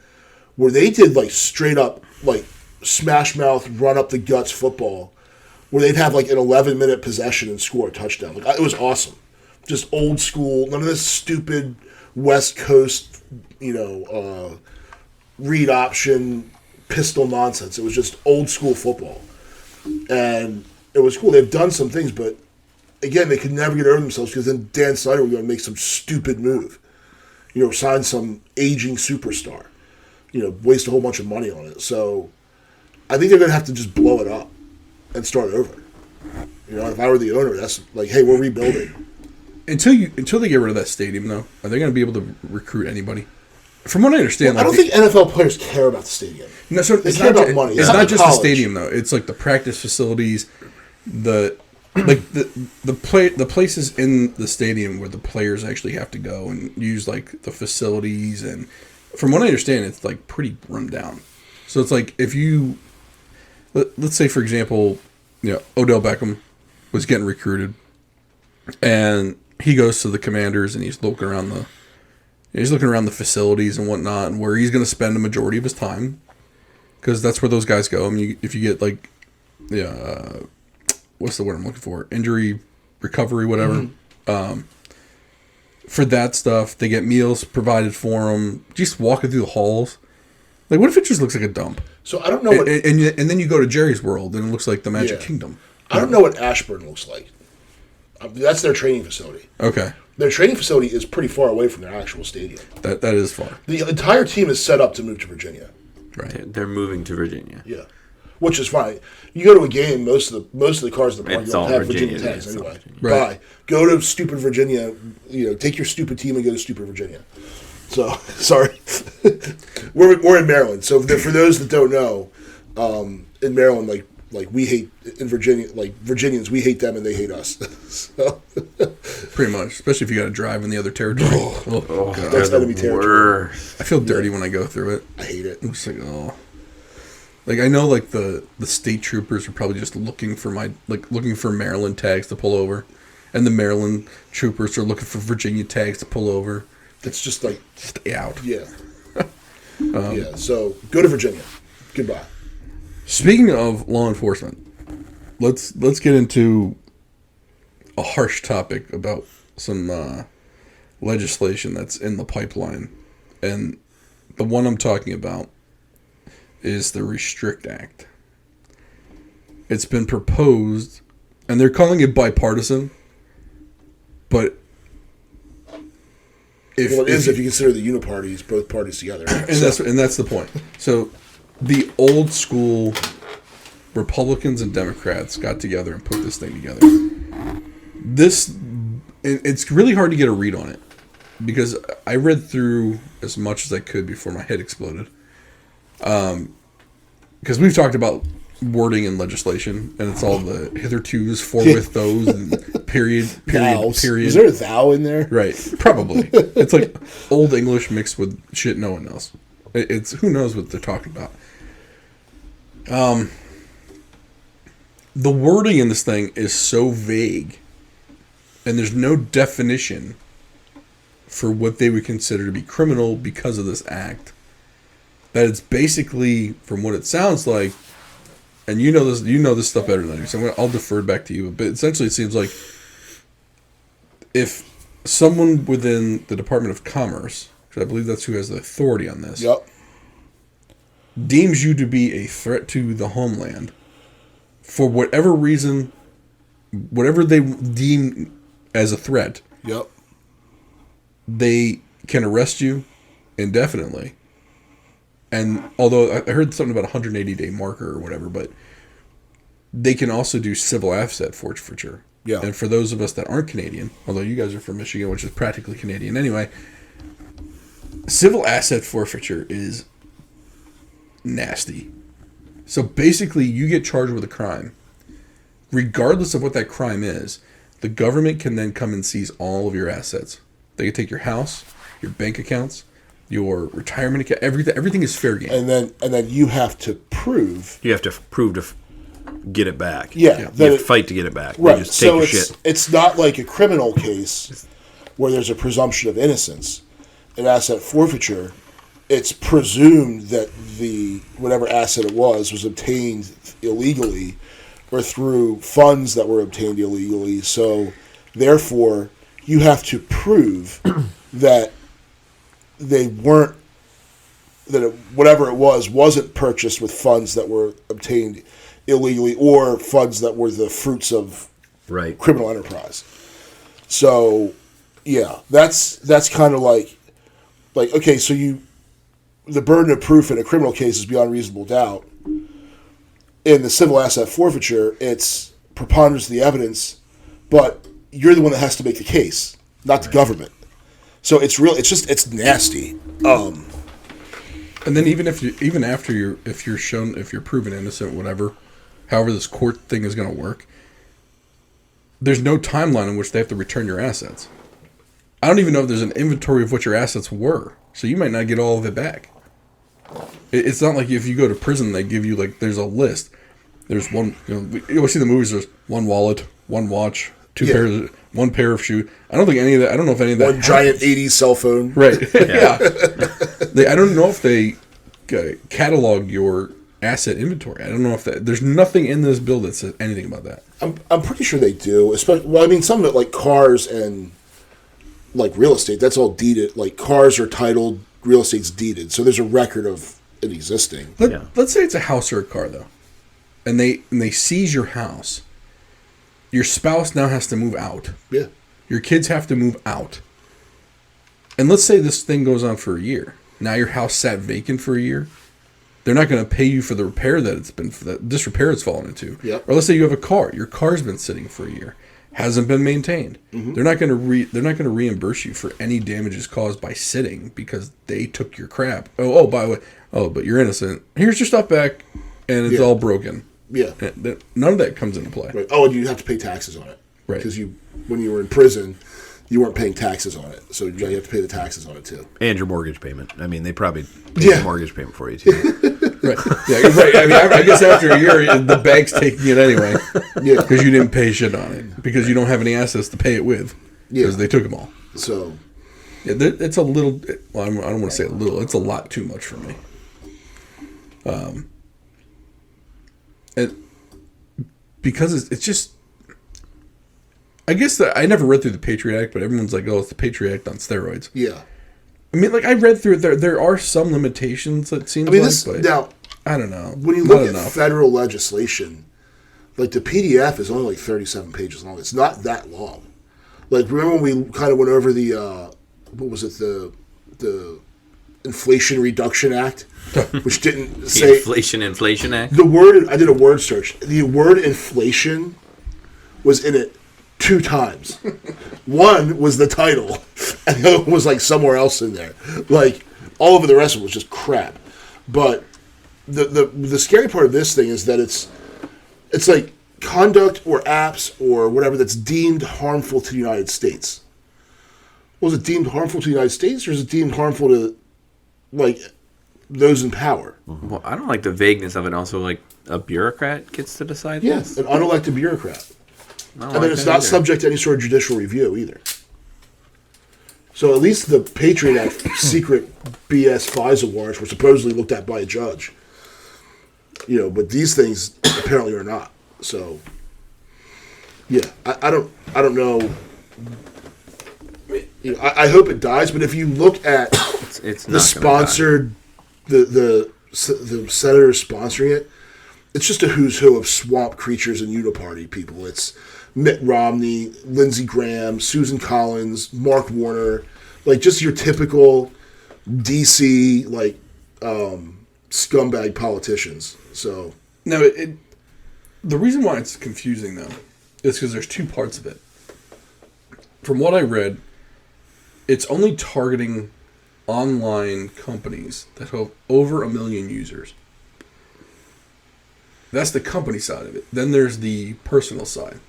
where they did like straight up like smash mouth, run up the guts football, where they'd have like an 11-minute possession and score a touchdown. Like, it was awesome. Just old school, none of this stupid West Coast, read option pistol nonsense. It was just old school football. And it was cool. They've done some things, but again, they could never get over themselves because then Dan Snyder was going to make some stupid move. Sign some aging superstar. Waste a whole bunch of money on it. So I think they're going to have to just blow it up and start over. If I were the owner, that's like, hey, we're rebuilding. Until they get rid of that stadium, though, are they going to be able to recruit anybody? From what I understand, I don't think NFL players care about the stadium. No, so they care about money. It's not just the stadium, though. It's like the practice facilities, the places in the stadium where the players actually have to go and use like the facilities. And from what I understand, it's like pretty run down. So it's like if you let's say, for example, Odell Beckham was getting recruited, and he goes to the Commanders and he's looking around the facilities and whatnot, and where he's going to spend the majority of his time, because that's where those guys go. I mean, if you get like, what's the word I'm looking for? Injury recovery, whatever. Mm-hmm. For that stuff, they get meals provided for them. Just walking through the halls. Like, what if it just looks like a dump? So I don't know what... And then you go to Jerry's World, and it looks like the Magic Kingdom. I don't know what Ashburn looks like. That's their training facility. Okay. Their training facility is pretty far away from their actual stadium. That is far. The entire team is set up to move to Virginia. Right. They're moving to Virginia. Yeah. Which is fine. You go to a game, most of the cars in the parking lot have Virginia tags anyway. Right. Bye. Go to stupid Virginia. Take your stupid team and go to stupid Virginia. So sorry, we're in Maryland. So for those that don't know, in Maryland, like we hate in Virginia, like Virginians, we hate them and they hate us. So. Pretty much, especially if you got to drive in the other territory. Oh, that's enemy territory. I feel dirty when I go through it. I hate it. It's like, oh. Like, I know, like, the state troopers are probably just looking for Maryland tags to pull over, and the Maryland troopers are looking for Virginia tags to pull over. It's just like... Stay out. Yeah. Yeah, so go to Virginia. Goodbye. Speaking of law enforcement, let's get into a harsh topic about some legislation that's in the pipeline. And the one I'm talking about is the Restrict Act. It's been proposed, and they're calling it bipartisan, but if you consider the uniparties, both parties together. And that's the point. So the old school Republicans and Democrats got together and put this thing together. It's really hard to get a read on it, because I read through as much as I could before my head exploded. Because we've talked about wording in legislation, and it's all the hitherto's, forthwith those, and period. Is there a thou in there? Right, probably. It's like old English mixed with shit no one knows. It's who knows what they're talking about. The wording in this thing is so vague, and there's no definition for what they would consider to be criminal because of this act, that it's basically, from what it sounds like, and you know this stuff better than I do, so I'll defer back to you, but essentially it seems like if someone within the Department of Commerce, because I believe that's who has the authority on this, Yep. deems you to be a threat to the homeland, for whatever reason, whatever they deem as a threat, Yep. they can arrest you indefinitely. And although I heard something about a 180-day marker or whatever, but they can also do civil asset forfeiture. Yeah. And for those of us that aren't Canadian, although you guys are from Michigan, which is practically Canadian anyway, civil asset forfeiture is nasty. So basically, you get charged with a crime. Regardless of what that crime is, the government can then come and seize all of your assets. They can take your house, your bank accounts, your retirement account, everything is fair game. And then you have to prove. You have to prove to get it back. Yeah, You that have it- to fight to get it back. Right. You just take So your it's shit. it's not like a criminal case where there's a presumption of innocence. In asset forfeiture, it's presumed that the whatever asset it was obtained illegally or through funds that were obtained illegally. So therefore, you have to prove that they weren't whatever it was wasn't purchased with funds that were obtained illegally or funds that were the fruits of Right. criminal enterprise. So, yeah, that's kind of like okay, so the burden of proof in a criminal case is beyond reasonable doubt. In the civil asset forfeiture, it's preponderance of the evidence, but you're the one that has to make the case, not the government. So it's nasty. And then even if you're proven innocent, whatever, however this court thing is going to work, there's no timeline in which they have to return your assets. I don't even know if there's an inventory of what your assets were, so you might not get all of it back. It's not like if you go to prison, they give you there's a list. There's one, you always see the movies. There's one wallet, one watch, one pair of shoes. I don't think any of that. I don't know if any of that. One giant 80s cell phone. Right. Yeah. I don't know if they catalog your asset inventory. I don't know if that. There's nothing in this bill that says anything about that. I'm pretty sure they do. Especially, some of it, like cars and real estate, that's all deeded. Like cars are titled, real estate's deeded. So there's a record of it existing. Let's say it's a house or a car though, and they seize your house. Your spouse now has to move out. Yeah. Your kids have to move out. And let's say this thing goes on for a year. Now your house sat vacant for a year. They're not going to pay you for the repair that disrepair it's fallen into. Yep. Or let's say you have a car. Your car's been sitting for a year, hasn't been maintained. Mm-hmm. They're not going to reimburse you for any damages caused by sitting because they took your crap. Oh, by the way, but you're innocent. Here's your stuff back, and it's all broken. Yeah. None of that comes into play. Right. Oh, and you have to pay taxes on it. Right. Because when you were in prison, you weren't paying taxes on it. So you have to pay the taxes on it too. And your mortgage payment. I mean, they probably pay the mortgage payment for you too. Right. Yeah, right. I mean, I guess after a year, the bank's taking it anyway. Yeah. Because you didn't pay shit on it. Because you don't have any assets to pay it with. Because they took them all. So. Yeah, it's a little. Well, I don't want to say a little. It's a lot too much for me. And because it's just. I guess that I never read through the Patriot Act, but everyone's like, "Oh, it's the Patriot Act on steroids." Yeah. I mean, I read through it. There are some limitations. It seems but now. I don't know. When you look at federal legislation, the PDF is only 37 pages long. It's not that long. Remember when we kind of went over the what was it, the Inflation Reduction Act, which didn't say Inflation Act. the word. I did a word search. The word inflation was in it 2 times. One was the title, and the other one was somewhere else in there. All of the rest of it was just crap. But the scary part of this thing is that it's like conduct or apps or whatever that's deemed harmful to the United States. Was it deemed harmful to the United States, or is it deemed harmful to those in power? Well, I don't like the vagueness of it. Also, a bureaucrat gets to decide Yes, this. an unelected bureaucrat. I don't And like then it's that not either. subject to any sort of judicial review either. So at least the Patriot Act secret BS FISA warrants were supposedly looked at by a judge. But these things apparently are not. So yeah, I don't know. I hope it dies, but if you look at It's the not sponsored, the senators sponsoring it, it's just a who's who of swamp creatures and uniparty people. It's Mitt Romney, Lindsey Graham, Susan Collins, Mark Warner, just your typical DC scumbag politicians. So now, the reason why it's confusing though is because there's 2 parts of it. From what I read, it's only targeting online companies that have over 1 million users. That's the company side of it. Then there's the personal side.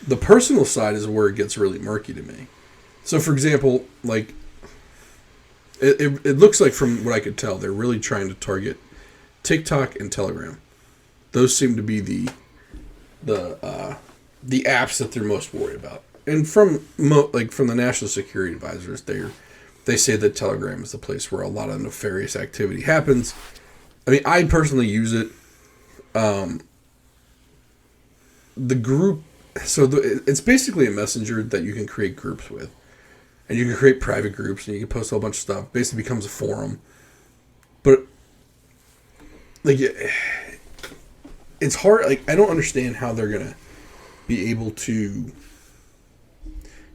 The personal side is where it gets really murky to me. So, for example, it looks like from what I could tell, they're really trying to target TikTok and Telegram. Those seem to be the apps that they're most worried about. And from from the national security advisors, they say that Telegram is the place where a lot of nefarious activity happens. I mean, I personally use it. The group, it's basically a messenger that you can create groups with, and you can create private groups, and you can post a whole bunch of stuff. Basically, becomes a forum. But like, it's hard. Like, I don't understand how they're gonna be able to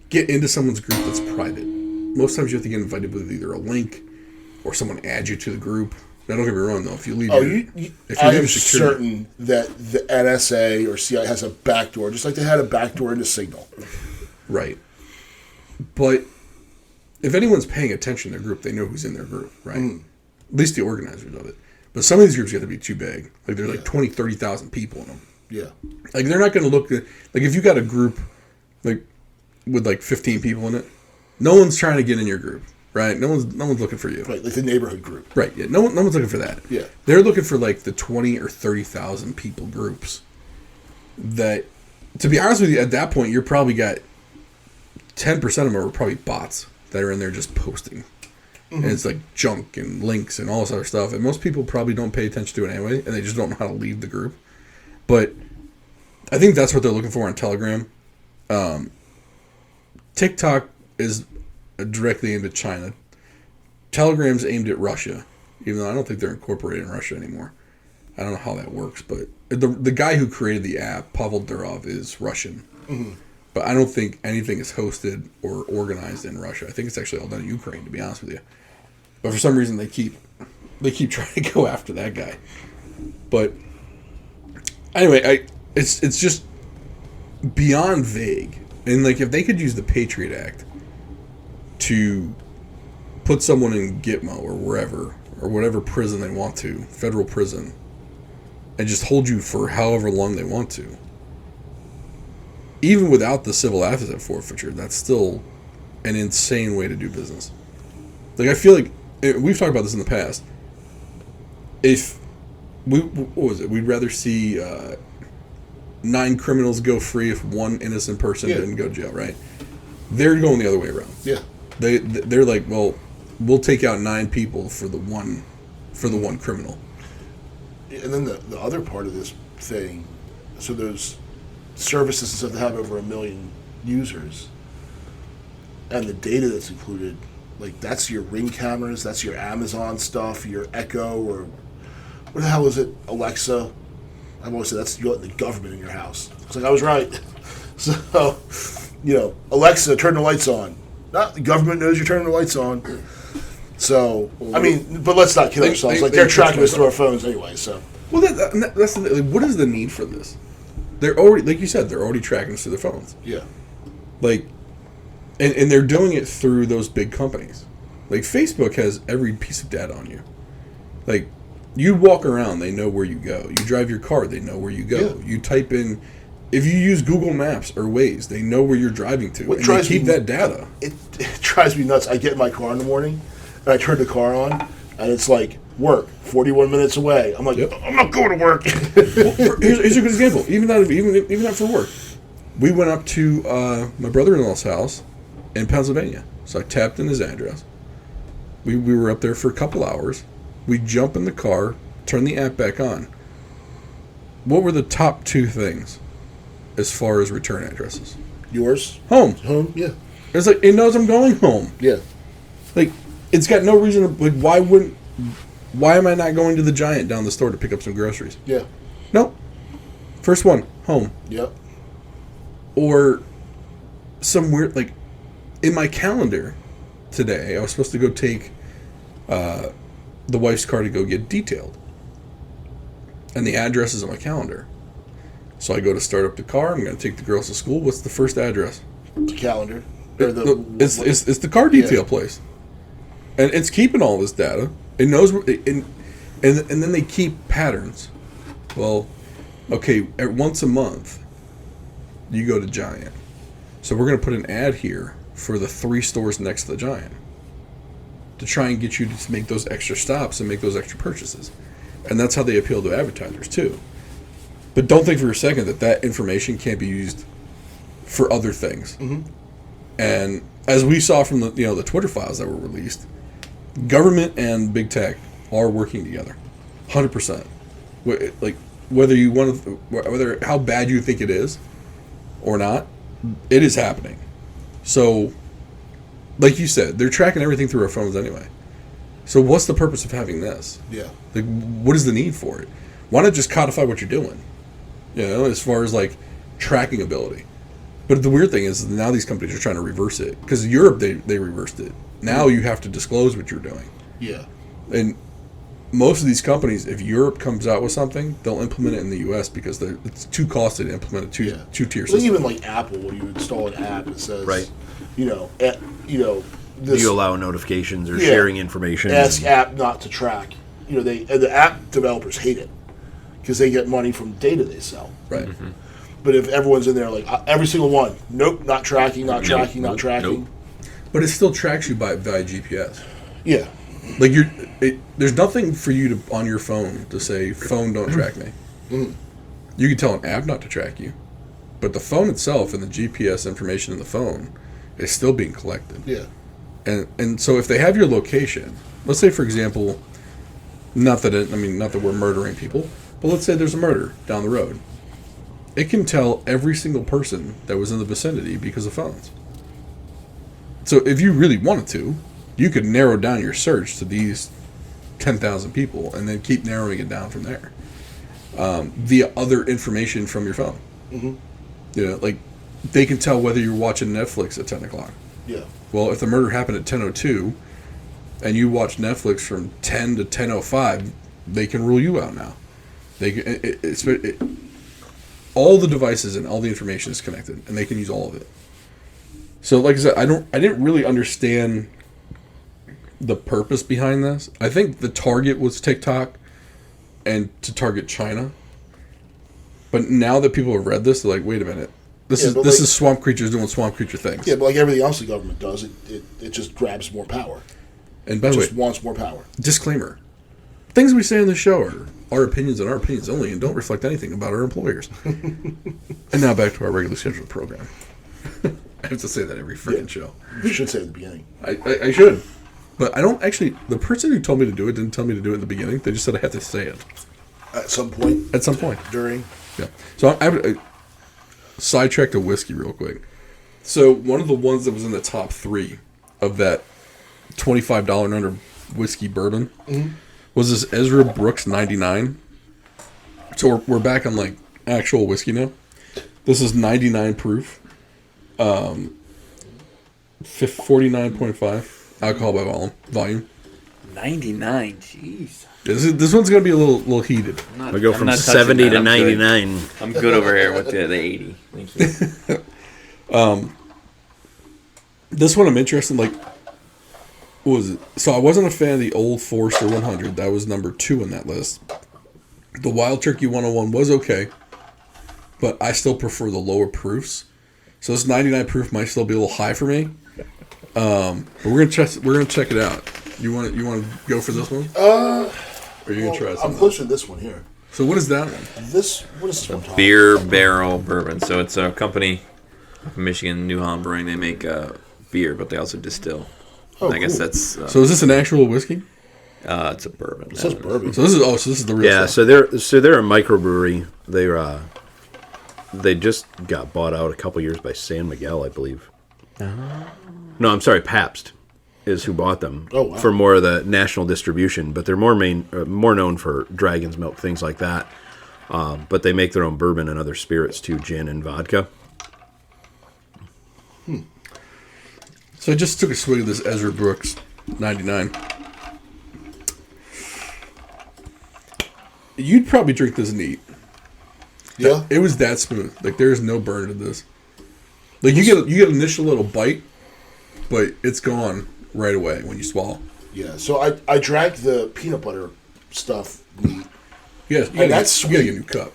get into someone's group that's private. Most times you have to get invited with either a link or someone adds you to the group. Now, don't get me wrong, though. If you leave, I am certain that the NSA or CIA has a backdoor, just like they had a backdoor into Signal. Right. But if anyone's paying attention to their group, they know who's in their group, right? At least the organizers of it. But some of these groups get to be too big. Like, there's like 20, 30,000 people in them. Yeah. Like, they're not going to look at... Like, if you got a group, like, with like 15 people in it, no one's trying to get in your group. Right, no one's looking for you. Right, like the neighborhood group. Right, yeah, no one's looking for that. Yeah, they're looking for like the 20 or 30,000 people groups. That, to be honest with you, at that point, you're probably got 10% of them are probably bots that are in there just posting, and it's like junk and links and all this other stuff. And most people probably don't pay attention to it anyway, and they just don't know how to leave the group. But I think that's what they're looking for on Telegram. TikTok is directly aimed at China. Telegram's aimed at Russia, even though I don't think they're incorporated in Russia anymore. I don't know how that works, but the guy who created the app, Pavel Durov, is Russian. But I don't think anything is hosted or organized in Russia. I think it's actually all done in Ukraine, to be honest with you. But for some reason, they keep trying to go after that guy. But anyway, it's just beyond vague. And like, if they could use the Patriot Act to put someone in Gitmo or wherever, or whatever prison they want to, federal prison, and just hold you for however long they want to, even without the civil asset forfeiture, that's still an insane way to do business. Like, I feel like, we've talked about this in the past, if, what was it, we'd rather see 9 criminals go free if one innocent person didn't go to jail, right? They're going the other way around. Yeah. They're like, well, we'll take out 9 people for the one criminal. And then the other part of this thing, so those services and stuff that have over 1 million users, and the data that's included, like, that's your Ring cameras, that's your Amazon stuff, your Echo, or what the hell is it, Alexa? I've always said that's you letting the government in your house. It's like, I was right. So, Alexa, turn the lights on. Not the government knows you're turning the lights on. So, I mean, but let's not kid ourselves. Like, they're tracking us through our phones anyway. So, well, that's the, like, what is the need for this? They're already, like you said, they're already tracking us through their phones. Yeah. Like, and they're doing it through those big companies. Like, Facebook has every piece of data on you. Like, you walk around, they know where you go. You drive your car, they know where you go. Yeah. You type in, if you use Google Maps or Waze, they know where you're driving to. And they keep that data. It drives me nuts. I get in my car in the morning, and I turn the car on, and it's like, work, 41 minutes away. I'm like, I'm not going to work. Well, here's a good example. Even not for work. We went up to my brother-in-law's house in Pennsylvania. So I tapped in his address. We were up there for a couple hours. We jump in the car, turn the app back on. What were the top 2 things as far as return addresses? Yours? Home, yeah. It's like, it knows I'm going home. Yeah. Like, it's got no reason to, like, why am I not going to the Giant down the store to pick up some groceries? Yeah. No. First one, home. Yep. Or some weird, like, in my calendar today, I was supposed to go take the wife's car to go get detailed. And the address is on my calendar. So I go to start up the car. I'm going to take the girls to school. What's the first address? The calendar. It's the car detail place. And it's keeping all this data. It knows, and then they keep patterns. Well, okay, once a month, you go to Giant. So we're going to put an ad here for the 3 stores next to the Giant to try and get you to make those extra stops and make those extra purchases. And that's how they appeal to advertisers, too. But don't think for a second that information can't be used for other things. Mm-hmm. And as we saw from the Twitter files that were released, government and big tech are working together, 100%. Like whether how bad you think it is or not, it is happening. So, like you said, they're tracking everything through our phones anyway. So what's the purpose of having this? Yeah. Like, what is the need for it? Why not just codify what you're doing? As far as like tracking ability. But the weird thing is now these companies are trying to reverse it because Europe they reversed it. Now you have to disclose what you're doing. Yeah. And most of these companies, if Europe comes out with something, they'll implement it in the U.S. because it's too costly to implement a two-tier Well, system. even like Apple, when you install an app, it says, Right. This, Do you allow notifications or Yeah. sharing information? ask app not to track. And the app developers hate it because they get money from data they sell. Right. Mm-hmm. But if everyone's in there, like every single one, nope, not tracking, not tracking, not tracking. But it still tracks you via GPS. Yeah. Like there's nothing for you to on your phone to say phone don't track me. You can tell an app not to track you, but the phone itself and the GPS information in the phone is still being collected. Yeah. And so if they have your location, let's say for example, not that we're murdering people, but let's say there's a murder down the road. It can tell every single person that was in the vicinity because of phones. So if you really wanted to, you could narrow down your search to these 10,000 people and then keep narrowing it down from there via other information from your phone. Mm-hmm. Like they can tell whether you're watching Netflix at 10 o'clock. Yeah. Well, if the murder happened at 10:02 and you watch Netflix from 10 to 10:05, they can rule you out now. They can, all the devices and all the information is connected, and they can use all of it. So, like I said, I didn't really understand the purpose behind this. I think the target was TikTok and to target China. But now that people have read this, they're like, wait a minute. This is swamp creatures doing swamp creature things. Yeah, but like everything else the government does, it just grabs more power. And by the way, Just wants more power. disclaimer. Things we say on this show are our opinions and our opinions only and don't reflect anything about our employers. And now back to our regularly scheduled program. I have to say that every freaking show. You should say at the beginning. I should. But I don't actually... The person who told me to do it didn't tell me to do it in the beginning. They just said I had to say it. At some point. At some point. During. Yeah. So I sidetracked to whiskey real quick. So one of the ones that was in the top 3 of that $25 and under whiskey bourbon was this Ezra Brooks 99. So we're back on like actual whiskey now. This is 99 proof. 49.5 alcohol by volume. 99, jeez. This one's gonna be a little heated. We go from 70 to 99. I'm good over here with the 80. Thank you. This one I'm interested in, like, what was it? So I wasn't a fan of the Old Forester 100. That was number 2 in that list. The Wild Turkey 101 was okay, but I still prefer the lower proofs. So this 99 proof might still be a little high for me. But we're gonna check it out. You want to go for this one? Or are you gonna try I'm something? pushing this one here. So what is that one? What is this one? Tom? Beer Barrel Bourbon. So it's a company from Michigan, New Holland Brewing. They make beer, but they also distill. Oh, I guess cool. that's So is this an actual whiskey? it's a bourbon. It says bourbon. So this is the real Yeah, stuff. so they're a microbrewery. They just got bought out a couple years by San Miguel, I believe. No, I'm sorry, Pabst is who bought them for more of the national distribution. But they're more known for Dragon's Milk, things like that. But they make their own bourbon and other spirits too, gin and vodka. So I just took a swig of this Ezra Brooks 99. You'd probably drink this neat. Yeah. It was that smooth. Like there's no burn to this. Like you get an initial little bite, but it's gone right away when you swallow. Yeah. So I drank the peanut butter stuff neat. Yes, And that's you gotta get a sweet. new cup.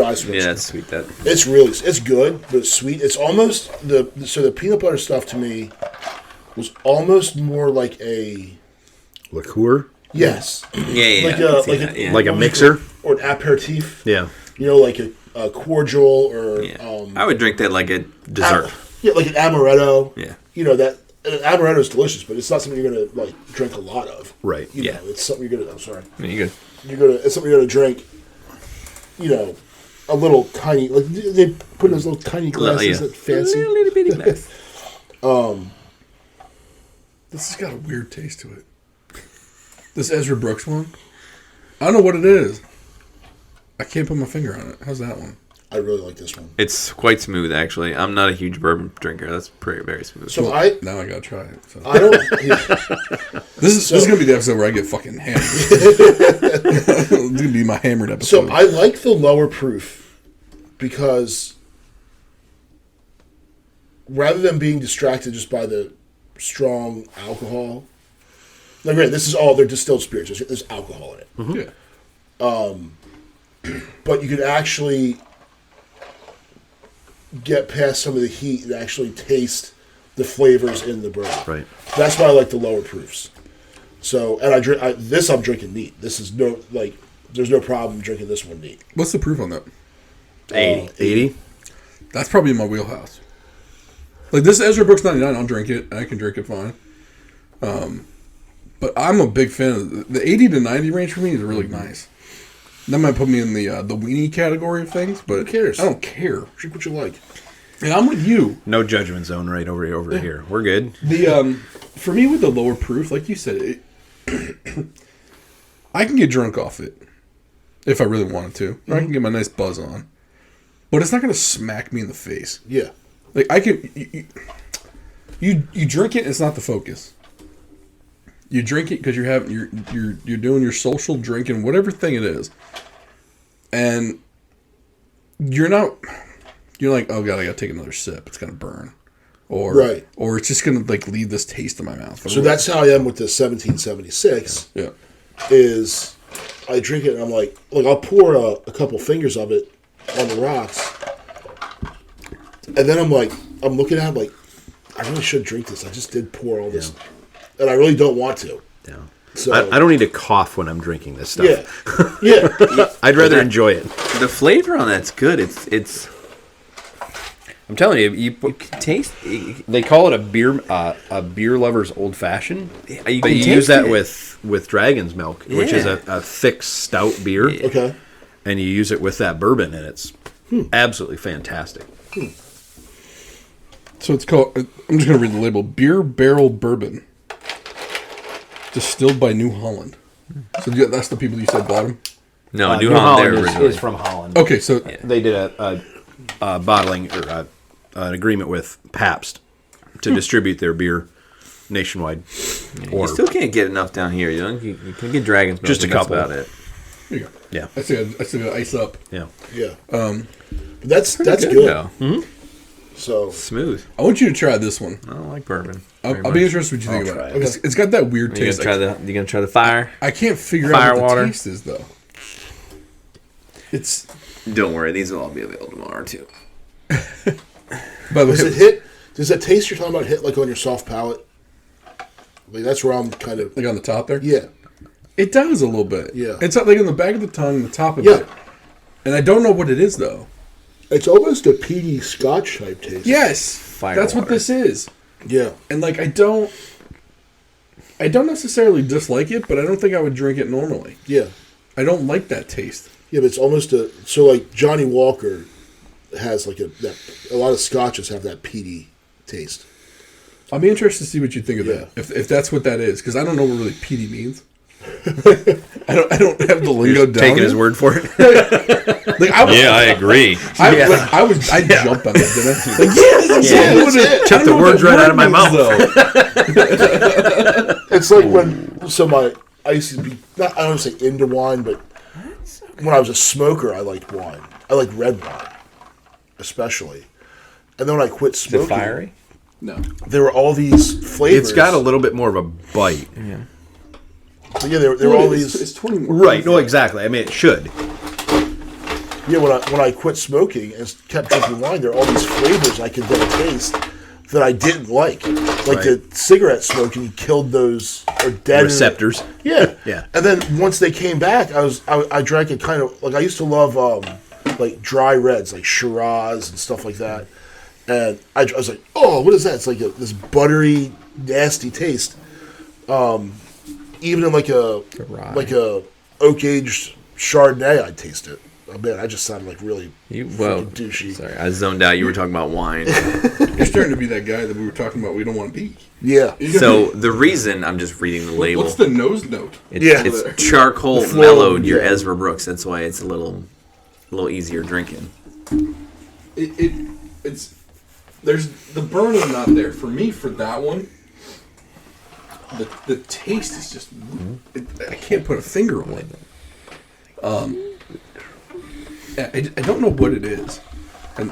I switched. Yeah, that's sweet. That It's good, but sweet. It's almost the peanut butter stuff to me was almost more like a Liqueur? Yes. Yeah. Like I can see like that, yeah. Like a mixer? or an aperitif. Yeah. You know, like a cordial or Yeah. I would drink that like a dessert. yeah, like an amaretto. Yeah. You know that an amaretto is delicious, but it's not something you're gonna like drink a lot of. Right. You Yeah. know, it's something you're gonna. I'm sorry. I mean, you It's something you're gonna drink. You know, a little tiny, like they put in those little tiny glasses that fancy. A little bitty glass. This has got a weird taste to it. This Ezra Brooks one. I don't know what it is. I can't put my finger on it. How's that one? I really like this one. It's quite smooth, actually. I'm not a huge bourbon drinker. That's very smooth. So Now I gotta try it. So. I don't. Yeah. This is gonna be the episode where I get fucking hammered. It's gonna be my hammered episode. So I like the lower proof because rather than being distracted just by the strong alcohol. Now, granted, this is all they're distilled spirits. There's alcohol in it, Yeah. but you could actually get past some of the heat and actually taste the flavors in the bourbon. Right. That's why I like the lower proofs. So, and I'm drinking neat. This is there's no problem drinking this one neat. What's the proof on that? 80? That's probably in my wheelhouse. Like this Ezra Brooks 99, I'll drink it. I can drink it fine. But I'm a big fan of the 80 to 90 range for me is really nice. That might put me in the weenie category of things, but Who cares? I don't care. Drink what you like. And I'm with you. No judgment zone right over here. We're good. The for me with the lower proof, like you said, I can get drunk off it if I really wanted to. Or I can get my nice buzz on, but it's not going to smack me in the face. Yeah. Like I can, you drink it. And it's not the focus. You drink it because you're doing your social drinking, whatever thing it is, and you're like, oh god, I gotta take another sip. It's gonna burn, or Right. or it's just gonna like leave this taste in my mouth. So that's how I am with the 1776. yeah. Is I drink it and I'm like I'll pour a couple fingers of it on the rocks, and then I'm looking at it like, I really should drink this. I just did pour all this, and I really don't want to. Yeah. So I don't need to cough when I'm drinking this stuff. yeah. I'd rather enjoy it. The flavor on that's good. It's I'm telling you, you can taste. they call it a beer lover's old fashioned. You But can you taste use that it. with Dragon's Milk, which is Yeah. a thick stout beer, Okay. and you use it with that bourbon, and it's absolutely fantastic. So it's called. I'm just gonna read the label: Beer Barrel Bourbon, distilled by New Holland. So that's the people you said bought them. No, New Holland there is originally. from Holland. Okay, so They did a bottling or an agreement with Pabst to distribute their beer nationwide. You still can't get enough down here. You can get Dragon's Milk. Just a and that's couple. about it. here you go. Yeah, I still got ice up. yeah. Yeah. But that's good. Yeah. So Smooth. I want you to try this one. I don't like bourbon. I'll be interested what you think I'll about try it. it. It's got that weird You taste. gonna try the fire? I can't figure out what Firewater. the taste is though. It's Don't worry, these will all be available tomorrow too. by the does it way, hit? Does that taste you're talking about hit like on your soft palate? Like that's where I'm kind of. like on the top there. Yeah. It does a little bit. Yeah. It's like in the back of the tongue, the top of Yeah. it. And I don't know what it is though. It's almost a peaty Scotch type taste. Yes, that's what Firewater. this is. Yeah. And like I don't necessarily dislike it, but I don't think I would drink it normally. Yeah. I don't like that taste. Yeah, but it's almost so like Johnny Walker has like a lot of scotches have that peaty taste. I'll be interested to see what you think of Yeah. that. If that's what that is, because I don't know what really peaty means. I don't have the lingo down. Taking his yet. word for it. Like, I agree. I jumped on that, didn't I? Like, yeah, that's exactly what it is. Took I don't the know what words that right word out of my means, mouth. though. It's like when I used to be I don't want to say into wine, but when I was a smoker, I liked wine. I like red wine, especially. And then when I quit Is it smoking, fiery? No. there were all these flavors. It's got a little bit more of a bite. But yeah, there were all these. It's 20 more. Right. No, exactly. I mean, it should. Yeah, when I quit smoking and kept drinking wine, there are all these flavors I could then taste that I didn't like. Like Right. the cigarette smoking killed those or dead Receptors. Yeah, Yeah. And then once they came back, I drank it kind of like I used to love like dry reds like Shiraz and stuff like that. And I was like, oh, what is that? It's like this buttery, nasty taste. Even in like a oak aged Chardonnay, I'd taste it. Oh, man, I just sounded like really freaking douchey. Sorry, I zoned out. You were talking about wine. You're starting to be that guy that we were talking about. We don't want to be. Yeah. So the reason I'm just reading the label. What's the nose note? It's charcoal The flow, mellowed your yeah. Ezra Brooks. That's why it's a little easier drinking. It's there's the burn is not there for me for that one. The taste is just I can't put a finger on it. I don't know what it is, and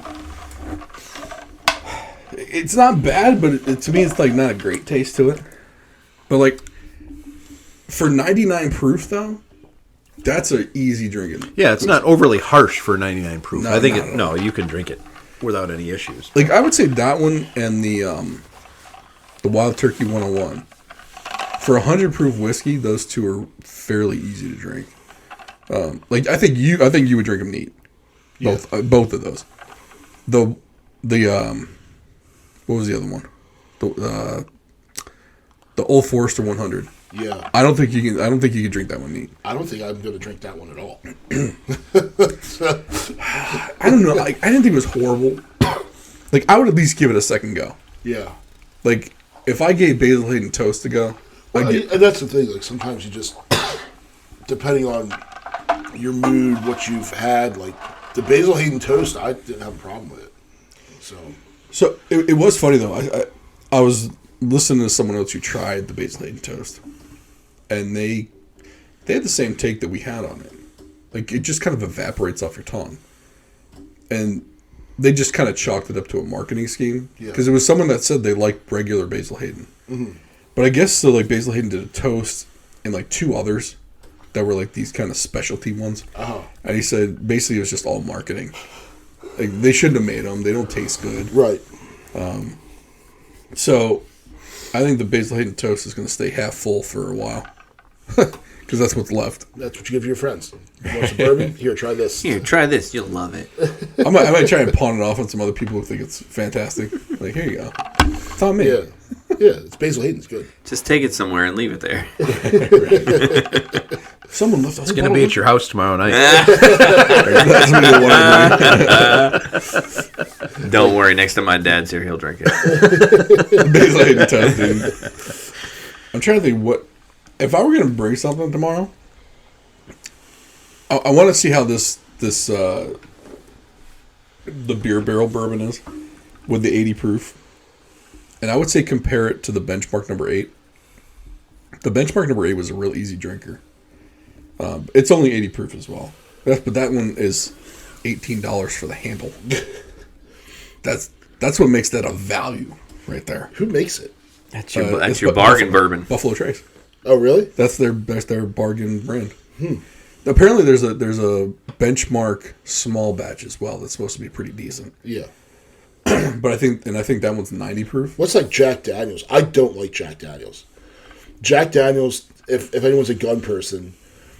it's not bad, but to me it's like not a great taste to it. But like for 99 proof though, that's an easy drinking. Yeah, it's not overly harsh for 99 proof. No, I think not at all. you can drink it without any issues. Like I would say that one and the Wild Turkey 101. For 100 proof whiskey, those two are fairly easy to drink. Like I think you would drink them neat. Both of those. The what was the other one? The Old Forester 100. Yeah. I don't think you can drink that one neat. I don't think I'm going to drink that one at all. I don't know. I didn't think it was horrible. Like I would at least give it a second go. Yeah. Like if I gave Basil Hayden Toast a go, Well, and that's the thing. Like sometimes you just, depending on your mood, what you've had, like the Basil Hayden Toast, I didn't have a problem with it. So it was funny though. I was listening to someone else who tried the Basil Hayden Toast, and they had the same take that we had on it. Like it just kind of evaporates off your tongue, and they just kind of chalked it up to a marketing scheme because it was someone that said they liked regular Basil Hayden, but I guess so. Like Basil Hayden did a toast and like two others that were like these kind of specialty ones, and he said basically it was just all marketing. Like they shouldn't have made them. They don't taste good. Right. So, I think the Basil Hayden Toast is going to stay half full for a while. Because that's what's left. That's what you give your friends. You want some bourbon? Here, try this. Here, try this. You'll love it. I might try and pawn it off on some other people who think it's fantastic. Like, here you go. It's on me. Yeah. Yeah, it's Basil Hayden's good. Just take it somewhere and leave it there. Someone left. It's going to be at your house tomorrow night. That's what they wanted. Don't worry. Next time my dad's here, he'll drink it. Basil Hayden Toast, dude. I'm trying to think what... If I were going to bring something tomorrow, I want to see how this the beer barrel bourbon is with the 80 proof. And I would say compare it to the Benchmark number 8. The Benchmark number 8 was a real easy drinker. It's only 80 proof as well. But that one is $18 for the handle. That's what makes that a value right there. Who makes it? That's your It's bargain bourbon. Buffalo Trace. Oh, really? That's their bargain brand. Apparently, there's a Benchmark small batch as well that's supposed to be pretty decent. Yeah. But I think that one's 90 proof. What's like Jack Daniels? I don't like Jack Daniels. Jack Daniels, if anyone's a gun person,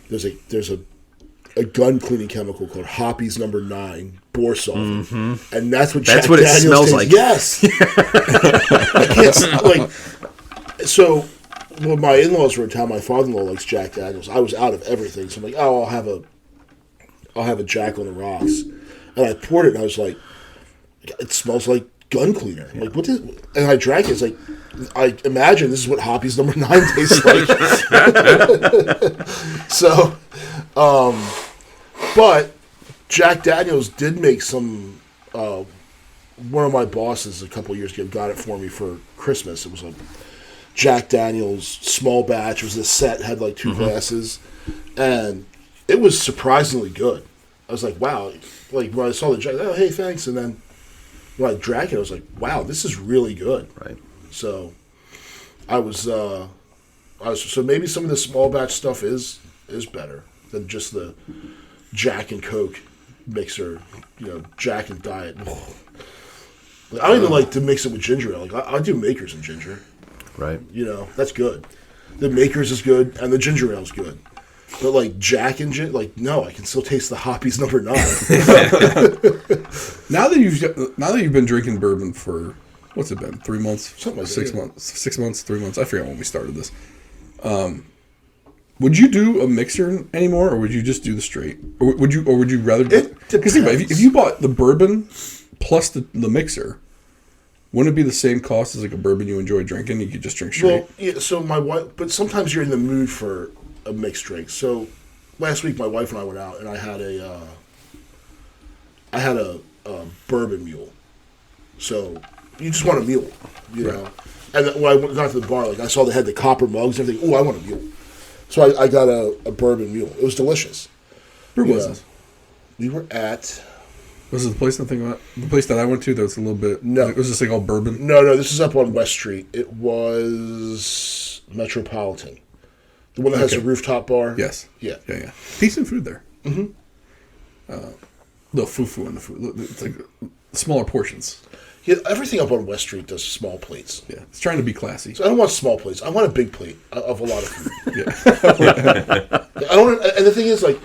there's a gun cleaning chemical called Hoppy's number 9 Borsov, and that's what Jack what it Daniels smells tastes. like. Yes. I can't like. So when my in-laws were in town, my father-in-law likes Jack Daniels. I was out of everything, so I'm like, oh, I'll have a Jack on the rocks, and I poured it, and I was like, it smells like gun cleaner. I'm like, what is? And I drank it. It's like, I imagine this is what Hoppy's number 9 tastes like. So, but Jack Daniels did make some. One of my bosses a couple of years ago got it for me for Christmas. It was a Jack Daniels small batch. It was a set, had like 2 glasses, and it was surprisingly good. I was like, wow. Like when I saw the Jack, oh hey, thanks, and then when I drank it, I was like, wow, this is really good. Right. So I was so maybe some of the small batch stuff is better than just the Jack and Coke mixer, Jack and Diet. I don't even like to mix it with ginger ale. Like I do Makers and ginger. Right. You know, that's good. The Makers is good, and the ginger ale is good. But like Jack and ginger, like no, I can still taste the hoppies number 9. Now that you've been drinking bourbon for what's it been? 3 months, Something like that, 6 yeah. months, 6 months, 3 months. I forget when we started this. Would you do a mixer anymore, or would you just do the straight? Or would you rather? It Because think about it, depends. if you bought the bourbon plus the mixer, wouldn't it be the same cost as like a bourbon you enjoy drinking? You could just drink straight. Well, yeah, so my wife, but sometimes you're in the mood for a mixed drink. So last week, my wife and I went out, and I had a bourbon mule. So you just want a mule, you know. And then when I got to the bar, like I saw they had the copper mugs and everything. Oh, I want a mule. So I got a bourbon mule. It was delicious. Where was Yeah. this? We were at Was it the place the place that I went to that was a little bit? No. It was just like all bourbon. no. This is up on West Street. It was Metropolitan, the one that has Okay. a rooftop bar. Yes. Yeah. Yeah. Decent food there. Mm-hmm. Little fufu in the food. It's like smaller portions. Yeah, everything up on West Street does small plates. Yeah. It's trying to be classy. So I don't want small plates. I want a big plate of a lot of food. Yeah. I don't. And the thing is, like,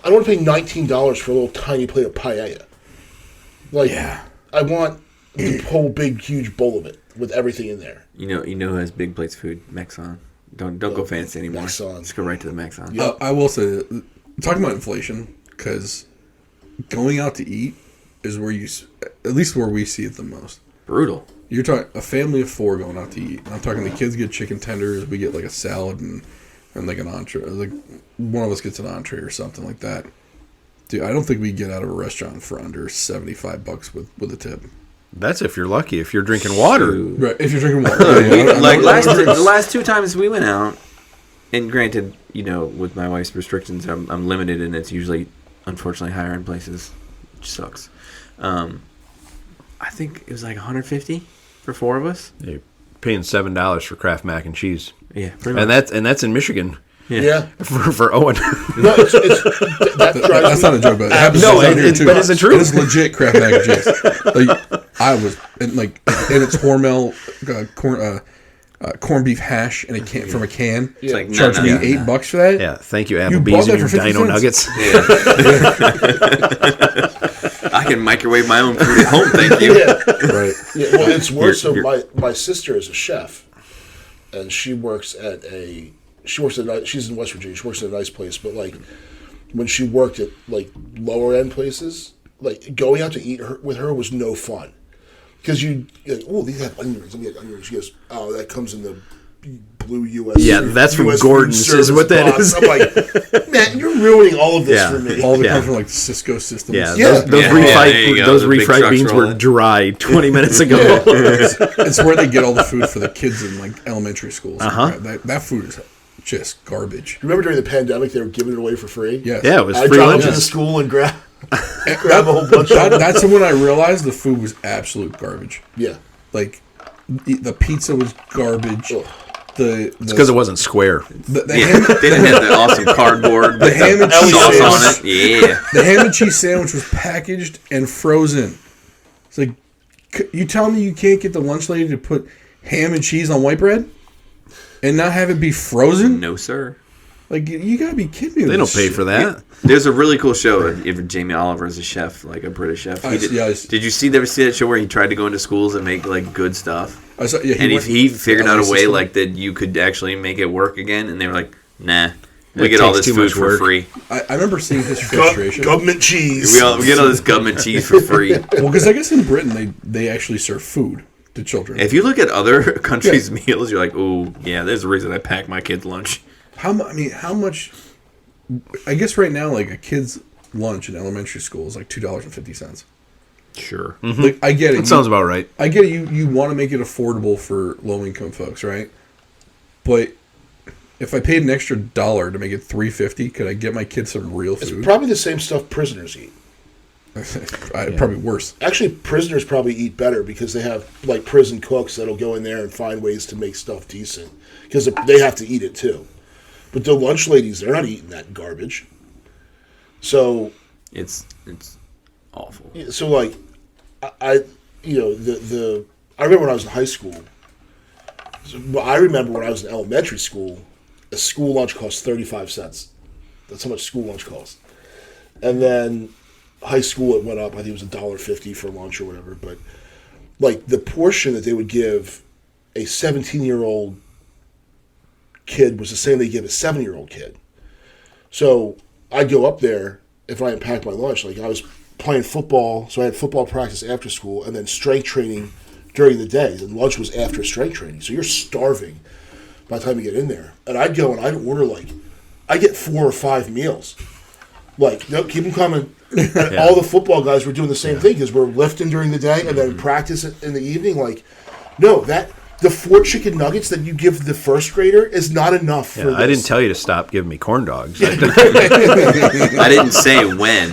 I don't want to pay $19 for a little tiny plate of paella. Like, Yeah. I want the whole big, huge bowl of it with everything in there. You know who has big plates of food? Mexon. Don't go fancy anymore. Mexon. Just go right to the Mexon. Yeah. I will say, talking about inflation, because going out to eat is where at least where we see it the most. Brutal. You're talking a family of 4 going out to eat. And I'm talking the kids get chicken tenders, we get like a salad and like an entree. Like one of us gets an entree or something like that. Dude, I don't think we get out of a restaurant for under $75 with a tip. That's if you're lucky. If you're drinking water. Right, if you're drinking water. The last 2 times we went out, and granted, with my wife's restrictions, I'm limited, and it's usually, unfortunately, higher end places, which sucks. I think it was like $150 for 4 of us. You're paying $7 for Kraft mac and cheese. Yeah, pretty much. And that's in Michigan Yeah. for Owen. No, that drives That's me. not a joke, but it happens No, out here it- too. but is it true? It is legit Kraft mac and cheese. Like I was, and it's Hormel corned beef hash in a can from a can. It's like, Charging me $8 for that. Yeah, thank you, bought Applebee's that and your for 50 Dino cents? Nuggets. I can microwave my own food at home, thank you. Yeah. Right. Yeah, well, it's worse. So You're- my sister is a chef, and she works at she's in West Virginia. She works at a nice place, but like when she worked at like lower end places, like going out to eat with her was no fun because you're like, oh, these have onions. Let me get onions. She goes, oh, that comes in the blue U.S. Yeah, that's from US Gordon's, food is what service that box. is. I'm like, man, you're ruining all of this Yeah. for me. All the Yeah. come from like Cisco systems. Yeah, Yeah. those Yeah, refried, there you go, those the big refried trucks beans were rolling. dry 20 minutes ago. It's where they get all the food for the kids in like elementary schools. Uh-huh. That food is just garbage. Remember during the pandemic, they were giving it away for free? Yes. Yeah, it was I free dropped into lunches. school and grab a whole bunch of That's when I realized the food was absolute garbage. Yeah. Like the pizza was garbage. Ugh. The Because it wasn't square. the Yeah, ham, they didn't have the awesome cardboard with ham the and cheese sauce sandwich. on it. Yeah. the ham and cheese sandwich was packaged and frozen. It's like you tell me you can't get the lunch lady to put ham and cheese on white bread and not have it be frozen? No, sir. Like you gotta be kidding me. They with don't this pay shit. for that. There's a really cool show if Jamie Oliver is a chef, like a British chef. I see, I see. Did you see that show where he tried to go into schools and make like good stuff? I saw, yeah, And he figured out a way system. like that you could actually make it work again, and they were like, "Nah, we It get all takes this too food much for work." free. I remember seeing his frustration. Government cheese. We get all this government cheese for free." Well, because I guess in Britain they actually serve food to children. If you look at other countries' meals, you're like, "Oh, yeah, there's a reason I pack my kids lunch." How much? I guess right now, like a kid's lunch in elementary school is like $2.50. Sure. Like I get it. That sounds about right. I get it. You want to make it affordable for low income folks, right? But if I paid an extra $1 to make it $3.50, could I get my kids some real It's food? probably the same stuff prisoners eat. Probably worse. Actually, prisoners probably eat better because they have like prison cooks that'll go in there and find ways to make stuff decent because they have to eat it too. But the lunch ladies, they're not eating that garbage. So It's awful. like, I I remember when I was in high school. I remember when I was in elementary school, a school lunch cost 35 cents. That's how much school lunch cost. And then high school, it went up. I think it was $1.50 for lunch or whatever. But like the portion that they would give a 17-year-old kid was the same they give a 7-year-old kid. So I'd go up there if I didn't pack my lunch. Like I was playing football, so I had football practice after school, and then strength training during the day. And lunch was after strength training, so you're starving by the time you get in there. And I'd go and I'd order I get 4 or 5 meals. Like, no, keep them coming. And all the football guys were doing the same thing because we're lifting during the day and then practice in the evening. Like, no, the 4 chicken nuggets that you give the first grader is not enough for this. I didn't tell you to stop giving me corn dogs. I didn't say when.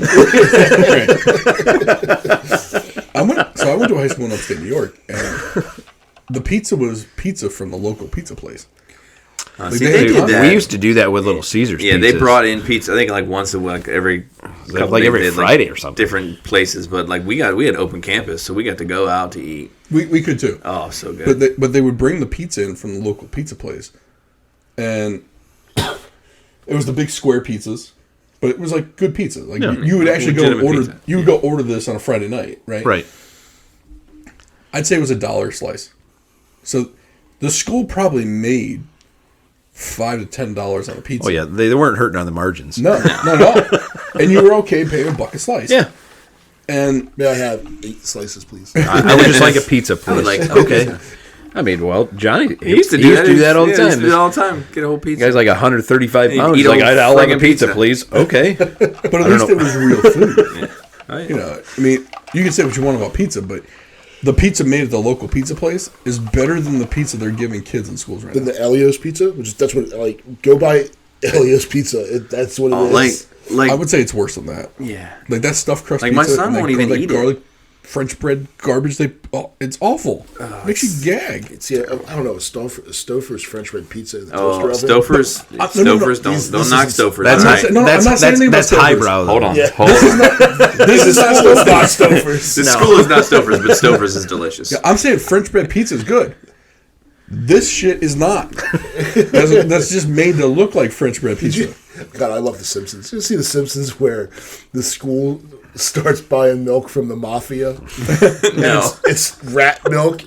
I went to high school in upstate New York, and the pizza was pizza from the local pizza place. See, they did that. We used to do that with Little Caesars. Yeah, pizzas. they brought in pizza. I think like once a week, every couple like days, every they had, Friday or something. Different places, but like we had open campus, so we got to go out to eat. We could too. Oh, so good. But they would bring the pizza in from the local pizza place, and it was the big square pizzas, but it was like good pizza. Like you would actually go and legitimate order. pizza. You would go order this on a Friday night, right? Right. I'd say it was $1 a slice. So the school probably made $5 to $10 on a pizza. Oh yeah, they weren't hurting on the margins. No, not at all. And you were okay paying $1 a slice. Yeah. And May I have 8 slices, please? I would just like a pizza, please. I would like okay. I mean, well, Johnny He used to do that all the time. He used to do that all the time. Get a whole pizza. The guy's like 135 pounds. Eat He's a like, whole I'll like a friggin' pizza, pizza. please. Okay. but at least it was real food. Oh, yeah. You know, I mean, you can say what you want about pizza, but the pizza made at the local pizza place is better than the pizza they're giving kids in schools right Then now. the Elio's pizza, that's what go buy Elio's pizza. That's what it is. Like I would say it's worse than that. yeah. Like that stuffed crust Like, pizza. my son and that won't even eat it. garlic French bread garbage. It's awful. Makes you gag. It's I don't know, Stouffer's French bread pizza in the Oh, toaster oven. Stouffer's. no. Stouffer's This don't knock is- Stouffer's. That's I'm not high. saying- no, I'm not saying anything about that's Stouffer's. highbrow. Hold on. Yeah. Hold on. This is not It's not Stouffer's. The school is not Stouffer's, but Stouffer's is delicious. I'm saying French bread pizza is good. This shit is not. That's just made to look like French bread pizza. God, I love The Simpsons. You see The Simpsons where the school starts buying milk from the mafia? No. It's rat milk.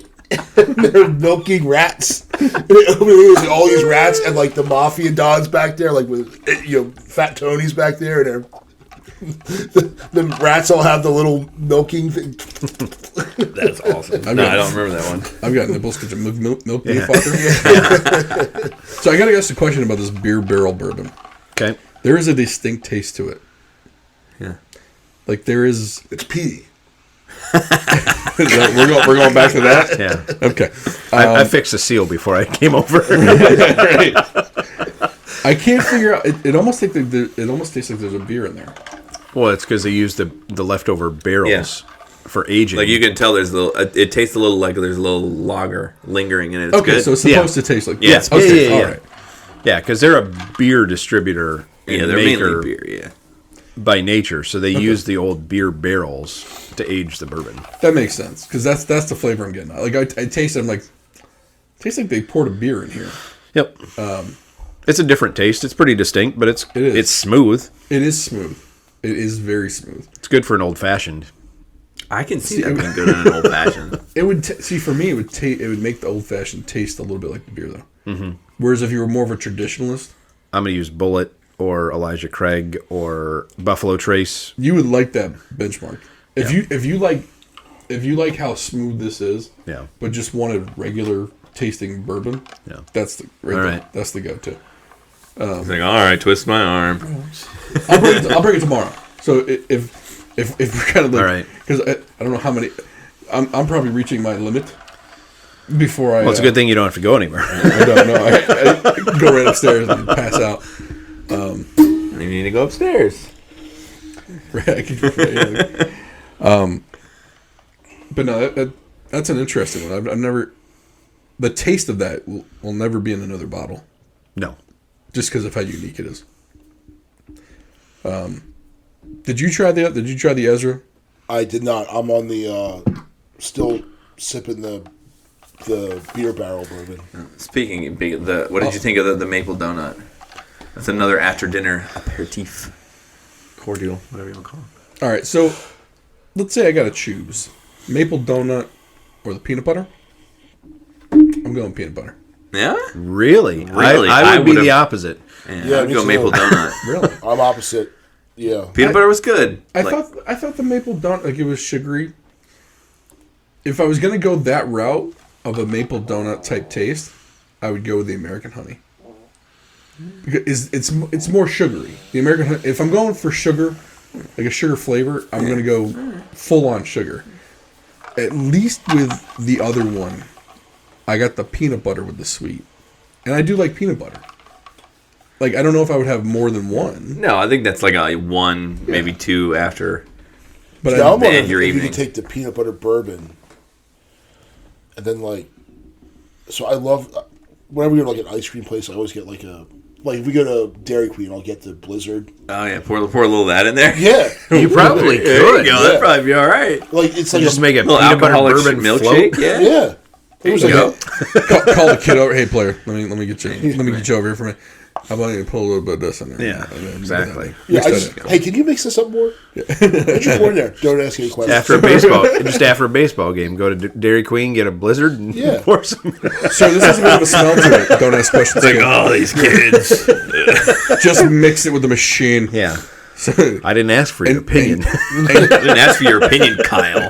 They're milking rats. There's all these rats and like the mafia dons back there, like with Fat Tony's back there, and they're the rats all have the little milking thing. That's awesome. I don't remember that one. I've got nipples because milk beef fucker. So I got to ask a question about this beer barrel bourbon. Okay. There is a distinct taste to it. Yeah. Like there is. It's pee. We're going back to that. Yeah. Okay. I fixed the seal before I came over. Right. I can't figure out. It almost tastes like there's a beer in there. Well, it's because they used the leftover barrels for aging. Like you can tell there's a little. It tastes a little like there's a little lager lingering in it. It's Okay, good. so it's supposed to taste like. Yes. Okay. Yeah. All right. Yeah, because they're a beer distributor and yeah, they're maker mainly beer. Yeah. by nature, so they use the old beer barrels to age the bourbon. That makes sense because that's the flavor I'm getting. Like I taste it, I'm like, tastes like they poured a beer in here. Yep. It's a different taste. It's pretty distinct, but It is. it's smooth. It is smooth. It is very smooth. It's good for an old fashioned. I can see that being good in an old fashioned. It would see for me. It would make the old fashioned taste a little bit like the beer though. Mm-hmm. Whereas if you were more of a traditionalist, I'm going to use Bullet or Elijah Craig or Buffalo Trace. you would like that benchmark. If you like how smooth this is, Yeah. but just wanted regular tasting bourbon, Yeah. that's the All right. That's the go-to. It's like, all right, twist my arm. I'll bring it tomorrow. So if we're kind of like, All right. because I don't know how many, I'm probably reaching my limit before I. Well, it's a good thing you don't have to go anywhere. I don't know. I go right upstairs and pass out. You need to go upstairs. But no, that's an interesting one. I've never. The taste of that will never be in another bottle, No. just because of how unique it is. Did you try the Ezra? I did not. I'm on the still sipping the beer barrel bourbon. Speaking of what did you think of the maple donut? That's another after dinner aperitif, cordial, whatever you want to call it. All right, so let's say I got to choose maple donut or the peanut butter. I'm going peanut butter. Yeah, Really? Really? I would be would've- the opposite. yeah, I'd me go too. maple donut. Really? I'm opposite. Yeah. Peanut butter was good. I thought the maple donut, like, it was sugary. If I was gonna go that route of a maple donut type taste, I would go with the American honey. Because it's more sugary. The American honey, if I'm going for sugar, like a sugar flavor, I'm gonna go full on sugar. At least with the other one, I got the peanut butter with the sweet, and I do like peanut butter. Like, I don't know if I would have more than one, No, I think that's like a one, maybe two after. but Now I'm the wondering end of your if you evening. could take the peanut butter bourbon, and then so I love whenever we go to like an ice cream place, I always get like if we go to Dairy Queen, I'll get the Blizzard. Oh yeah, pour a little of that in there. Yeah, You probably There you could. go. That'd probably be all right. like it's like Just make a little peanut butter alcoholic bourbon milkshake. float. Yeah. yeah. It was you like go. call the kid over. Hey, player, let me get you over here for me. How about you pull a little bit of this in there? Yeah, exactly. yeah, Mix that in. hey, can you mix this up more? Put your pour in there. Don't ask any questions. After a baseball game, go to Dairy Queen, get a Blizzard, and Yeah. pour some. So this has a bit of a smell to it. Don't ask questions. Like, kid. oh, these kids. Just mix it with the machine. Yeah, So, I didn't ask for your opinion. I didn't ask for your opinion, Kyle.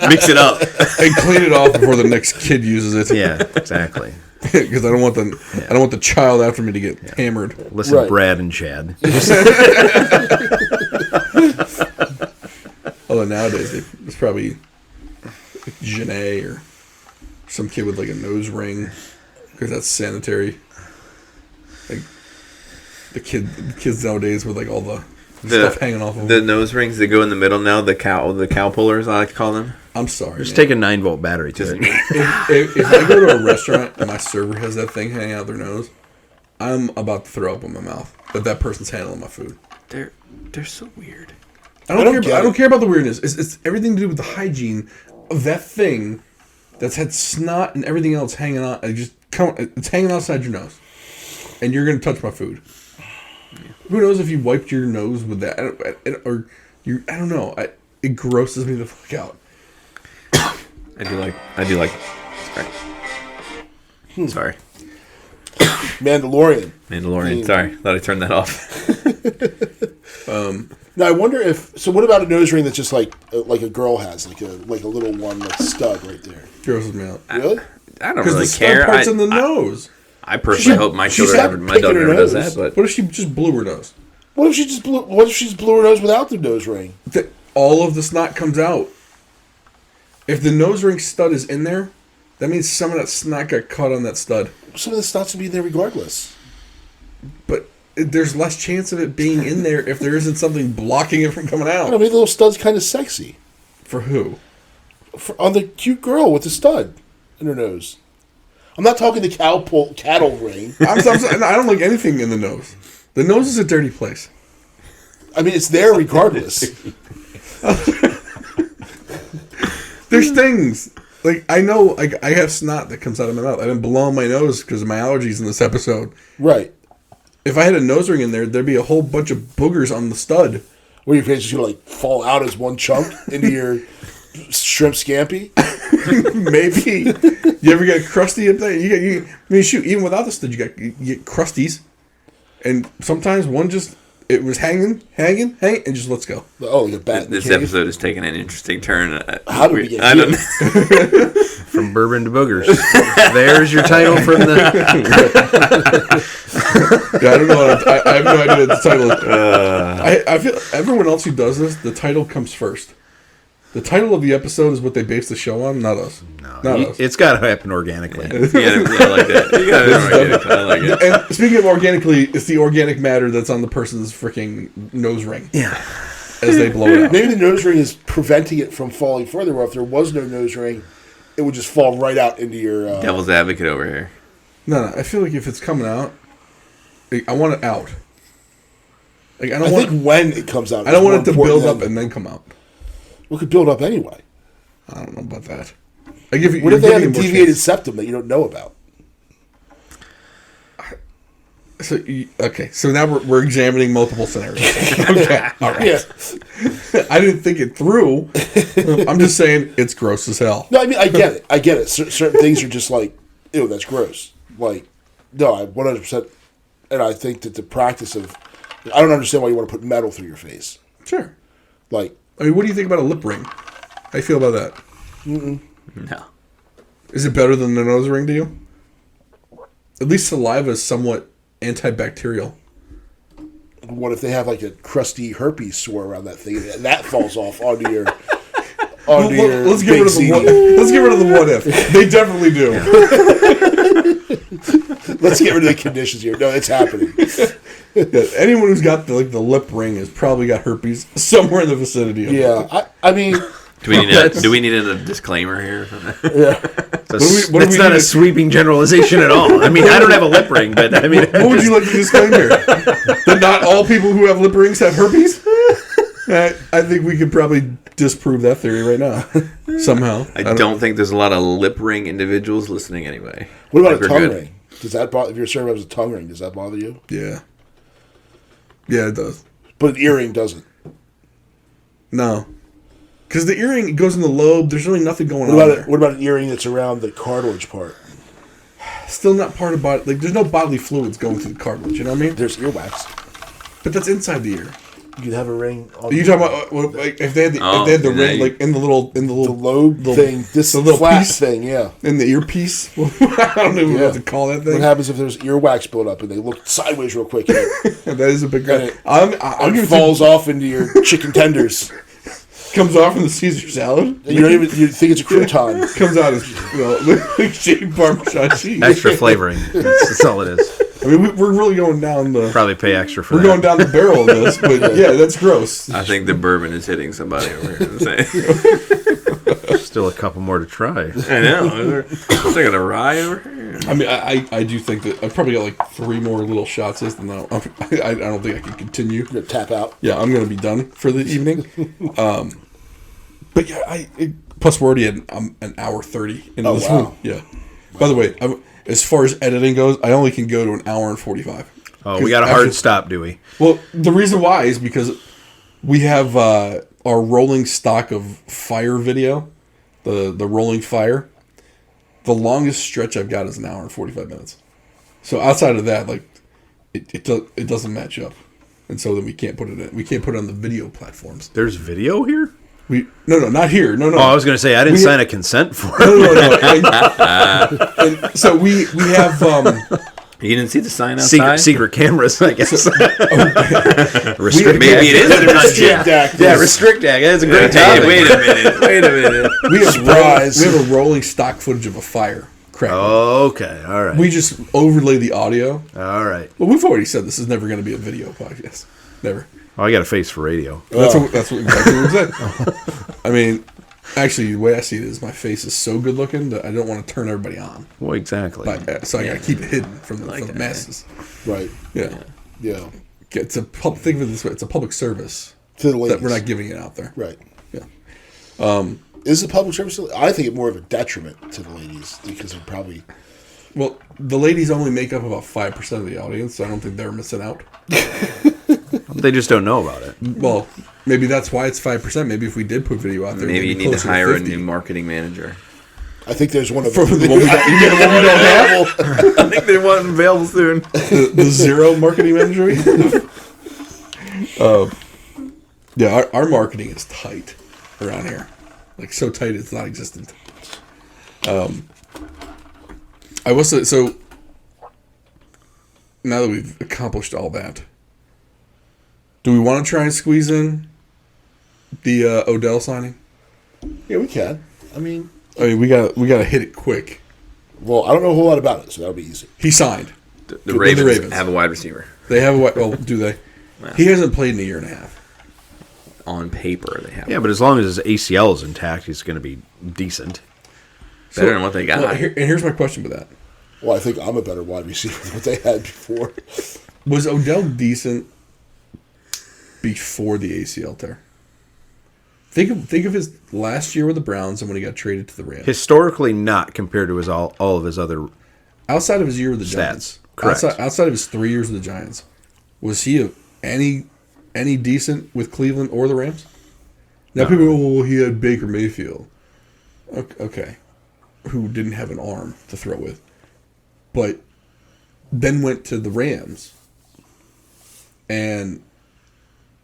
Mix it up. and clean it off before the next kid uses it. Yeah, exactly. Because I don't want the child after me to get hammered. Listen, Right. Brad and Chad. Although nowadays it's probably Janae or some kid with like a nose ring because that's sanitary. Like the kids nowadays with like all the stuff hanging off of the them. nose rings that go in the middle now. The cow pullers, I like to call them. I'm sorry. Just man. take a 9-volt battery to it. If I go to a restaurant and my server has that thing hanging out their nose, I'm about to throw up in my mouth. But that person's handling my food. They're so weird. I don't don't care. get I don't it. care about the weirdness. It's everything to do with the hygiene of that thing that's had snot and everything else hanging on. It's hanging outside your nose, and you're gonna touch my food. Who knows if you wiped your nose with that, or you? I don't know. It grosses me the fuck out. I do like. Sorry. Mandalorian. Mandalorian. Sorry, thought I turned that off. Now I wonder if. So what about a nose ring that's just like a girl has, like a little one like stud right there? Grosses me out Really? I don't because really the stud care. part's in the nose. I personally hope my she's children, not my daughter picking her never does nose. that. But What if she just blew her nose? What if she just blew? What if she just blew her nose without the nose ring? All of the snot comes out. If the nose ring stud is in there, that means some of that snot got caught on that stud. Some of the snot's gonna be there regardless. But there's less chance of it being in there if there isn't something blocking it from coming I don't know, out. maybe the little stud's kind of sexy For who? on the cute girl with the stud in her nose. I'm not talking the cattle ring. I don't like anything in the nose. The nose is a dirty place. I mean, it's there regardless. There's things like I know. Like I have snot that comes out of my mouth. I've been blowing my nose because of my allergies in this episode. Right. If I had a nose ring in there, there'd be a whole bunch of boogers on the stud. Where your face is gonna like fall out as one chunk into your shrimp scampi. Maybe. You ever get crusty up there? I mean, shoot, even without the stud, you get crusties. And sometimes one just, it was hanging, and just lets go. Oh, like a bat. in the this cave. episode is taking an interesting turn. How did we get I don't here? know. From bourbon to boogers. There's your title from the. Yeah, I don't know. I have no idea what the title is. I feel everyone else who does this, the title comes first. The title of the episode is what they base the show on, not us. Not us. It's got to happen organically. Yeah, I like that. You got it. I like it. And speaking of organically, it's the organic matter that's on the person's freaking nose ring. Yeah. As they blow it out. Maybe the nose ring is preventing it from falling further. Or if there was no nose ring, it would just fall right out into your. Devil's advocate over here. No, I feel like if it's coming out, I want it out. Like I I think when it comes out, don't want it to build up and then come out. We could build up anyway. I don't know about that. I give you. What you're if they have a giving more deviated chance. septum that you don't know about? So so now we're examining multiple scenarios. Okay, all right. Yeah. I didn't think it through. I'm just saying it's gross as hell. No, I mean, I get it. I get it. Certain things are just like, ew, that's gross. Like, no, I 100%. And I think that the practice of, I don't understand why you want to put metal through your face. Sure. Like, I mean, what do you think about a lip ring? How you feel about that? No. Is it better than the nose ring to you? At least saliva is somewhat antibacterial. what if they have like a crusty herpes sore around that thing and that falls off onto your. Let's get rid of the what. Let's get rid of the what if. They definitely do. Let's get rid of the conditions here. No, it's happening. Yeah, anyone who's got the lip ring has probably got herpes somewhere in the vicinity of it. Yeah, I mean, Do we need a disclaimer here? That's not a sweeping generalization at all. I mean, I don't have a lip ring, but I mean, What would you like to disclaim here? That not all people who have lip rings have herpes? I think we could probably disprove that theory right now. Somehow. I don't think there's a lot of lip ring individuals listening anyway. what about Like, a we're tongue good. ring? Does that bother? If your server has a tongue ring, does that bother you? Yeah. Yeah, it does. But an earring doesn't. No. Because the earring goes in the lobe. There's really nothing going What on about there. what about an earring that's around the cartilage part? Still not part of body. Like, there's no bodily fluids going through the cartilage. You know what I mean? There's earwax. But that's inside the ear. You could have a ring. On Are you talking about like, if they had the ring yeah. like in the little the lobe the- thing? This the little flat piece? thing, yeah. in the earpiece? I don't even know what to call that What thing. happens if there's earwax buildup and they look sideways real quick and That is a big. And it- I'll give it it falls off into your chicken tenders? comes off in the Caesar salad. And you don't even you think it's a crouton. Comes out as like shaved Parmesan cheese. extra flavoring. That's all it is. I mean, we're really going down the. Probably pay extra for We're that. going down the barrel of this, but yeah, that's gross. I think the bourbon is hitting somebody over here. Still a couple more to try. I know. Is there a rye over here? I mean, I do think that I've probably got like 3 more little shots this, and I don't think I can continue. You're gonna tap out. Yeah, I'm gonna be done for the evening. But yeah, plus we're already at an hour 30 into this wow. one. Yeah. By the way, as far as editing goes, I only can go to an hour and 45. Oh, we got a hard stop, do we? Well, the reason why is because we have our rolling stock of fire video, the rolling fire. The longest stretch I've got is an hour and 45 minutes. So outside of that, like it doesn't match up, and so then we can't put it in. We can't put it on the video platforms. There's video here? No, not here. No. Oh, I was going to say, I didn't sign a consent for it. No. And so we have. You didn't see the sign outside? Secret cameras, I guess. Restrict Maybe it is. Restrict act. Yeah, Restrict Act. That's a great Hey, topic. wait a minute. We have Surprise. we have a rolling stock footage of a fire cracking. Okay, all right. We just overlay the audio. All right. Well, we've already said this is never going to be a video podcast. Never. Oh, I got a face for radio. That's what exactly what we said. I mean, actually, the way I see it is my face is so good looking that I don't want to turn everybody on. Well, exactly. But, so I got to keep it hidden from the masses. Right. Yeah. Yeah. It's a think of it this way: it's a public service To the ladies. that we're not giving it out there. Right. Yeah. Is it public service? I think it more of a detriment to the ladies because they're probably. Well, the ladies only make up about 5% of the audience, so I don't think they're missing out. They just don't know about it. Well, maybe that's why it's 5%. Maybe if we did put video out there, Maybe you it'd be need to closer hire a 50. new marketing manager. I think there's one of For the one we got, you mean the one we don't have? I think they want them available soon. The zero marketing manager we have? Yeah, our marketing is tight around here. Like, so tight it's not existent. I will say, so now that we've accomplished all that, do we want to try and squeeze in the Odell signing? Yeah, we can. I mean, We gotta hit it quick. well, I don't know a whole lot about it, so that'll be easy. He signed. The Ravens, Ravens. have a wide receiver. They have well, do they? He hasn't played in a year and a half. On paper, they have. Yeah, but as long as his ACL is intact, he's going to be decent. Better than what they got. Well, and here's my question with that: Well, I think I'm a better wide receiver than what they had before. was Odell decent before the ACL tear? Think of his last year with the Browns and when he got traded to the Rams. Historically, not compared to his all of his other. Outside of his year with the Stats. Giants, Correct. outside of his 3 years with the Giants, was he any decent with Cleveland or the Rams? Now people go, well, he had Baker Mayfield, okay, who didn't have an arm to throw with, but then went to the Rams and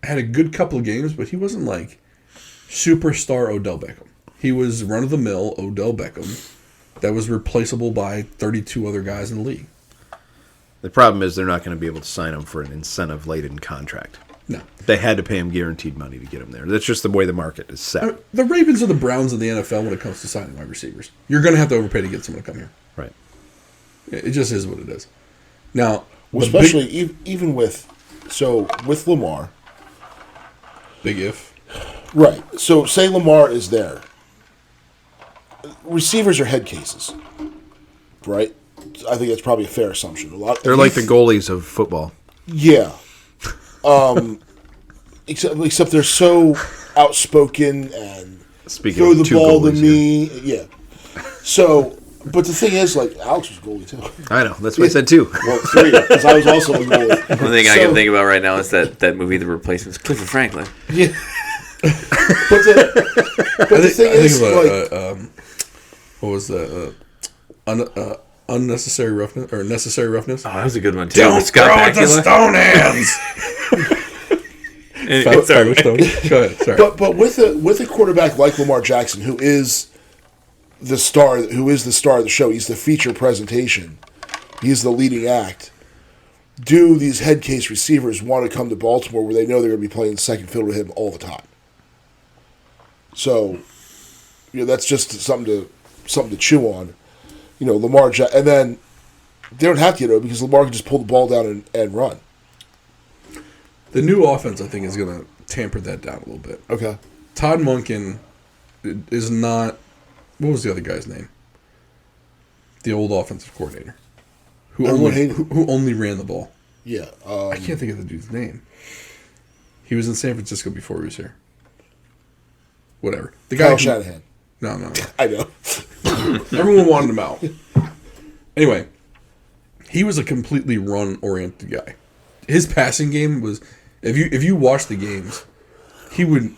had a good couple of games, but he wasn't like superstar Odell Beckham. He was run-of-the-mill Odell Beckham that was replaceable by 32 other guys in the league. The problem is they're not going to be able to sign him for an incentive-laden contract. No. They had to pay him guaranteed money to get him there. That's just the way the market is set. The Ravens are the Browns of the NFL when it comes to signing wide receivers. You're going to have to overpay to get someone to come here. Right. It just is what it is. Now, Well, especially even with Lamar. Big if. Right. So say Lamar is there. Receivers are head cases. Right? I think that's probably a fair assumption. They're like the goalies of football. Yeah. Except they're so outspoken and Speaking throw of the two ball to goalies, me. Yeah. So, but the thing is, like, Alex was goalie too. I know. That's what I said too. Well, 3, because I was also a goalie. One thing I can think about right now is that movie, The Replacements, Clifford Franklin. Yeah. But the thing is, like, what was that? Unnecessary roughness or necessary roughness? Oh, that was a good one too. Don't Scott throw it to Bakula. stone hands. Sorry. Go ahead. Sorry. but with a quarterback like Lamar Jackson, who is the star of the show, he's the feature presentation, he's the leading act. Do these head case receivers want to come to Baltimore where they know they're going to be playing second fiddle with him all the time? So, that's just something to chew on. Lamar and then they don't have to, because Lamar can just pull the ball down and run. The new offense, I think, is going to tamper that down a little bit. Okay. Todd Monken is not. What was the other guy's name? The old offensive coordinator, who only ran the ball. Yeah. I can't think of the dude's name. He was in San Francisco before he was here. Whatever. The guy. Kyle Shanahan. No. I know. Everyone wanted him out. Anyway, he was a completely run-oriented guy. His passing game was, if you watch the games, he would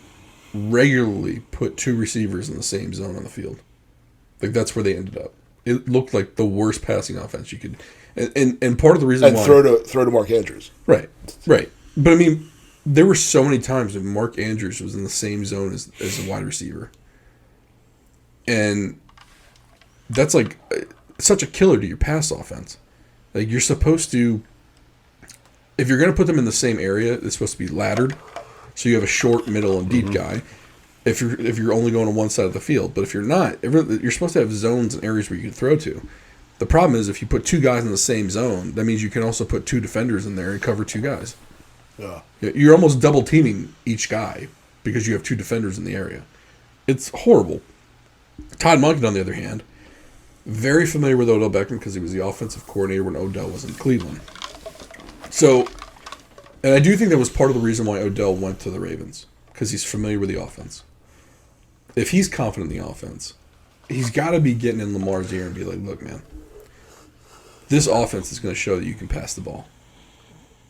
regularly put 2 receivers in the same zone on the field. Like, that's where they ended up. It looked like the worst passing offense you could, and part of the reason why throw to Mark Andrews. Right. But I mean, there were so many times when Mark Andrews was in the same zone as a wide receiver. And that's like such a killer to your pass offense. Like, you're supposed to, if you're going to put them in the same area, it's supposed to be laddered, so you have a short, middle, and deep guy. If you're only going on one side of the field, but if you're not, you're supposed to have zones and areas where you can throw to. The problem is if you put 2 guys in the same zone, that means you can also put 2 defenders in there and cover 2 guys. Yeah. You're almost double teaming each guy because you have 2 defenders in the area. It's horrible. Todd Monken, on the other hand, very familiar with Odell Beckham because he was the offensive coordinator when Odell was in Cleveland. So, and I do think that was part of the reason why Odell went to the Ravens, because he's familiar with the offense. If he's confident in the offense, he's got to be getting in Lamar's ear and be like, look, man, this offense is going to show that you can pass the ball.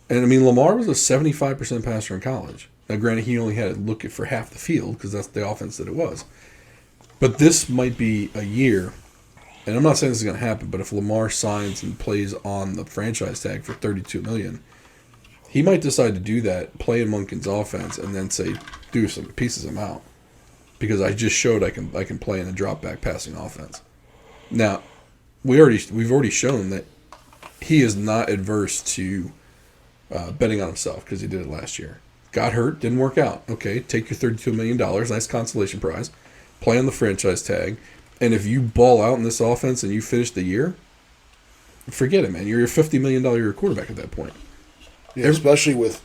And, I mean, Lamar was a 75% passer in college. Now, granted, he only had to look for half the field because that's the offense that it was. But this might be a year, and I'm not saying this is going to happen, but if Lamar signs and plays on the franchise tag for $32 million, he might decide to do that, play in Monken's offense, and then say, do some pieces him out. Because I just showed I can play in a drop back passing offense. Now, we've already shown that he is not adverse to betting on himself because he did it last year. Got hurt, didn't work out. Okay, take your $32 million, nice consolation prize, play on the franchise tag, and if you ball out in this offense and you finish the year, forget it, man. You're a $50 million a year quarterback at that point. Yeah, especially with,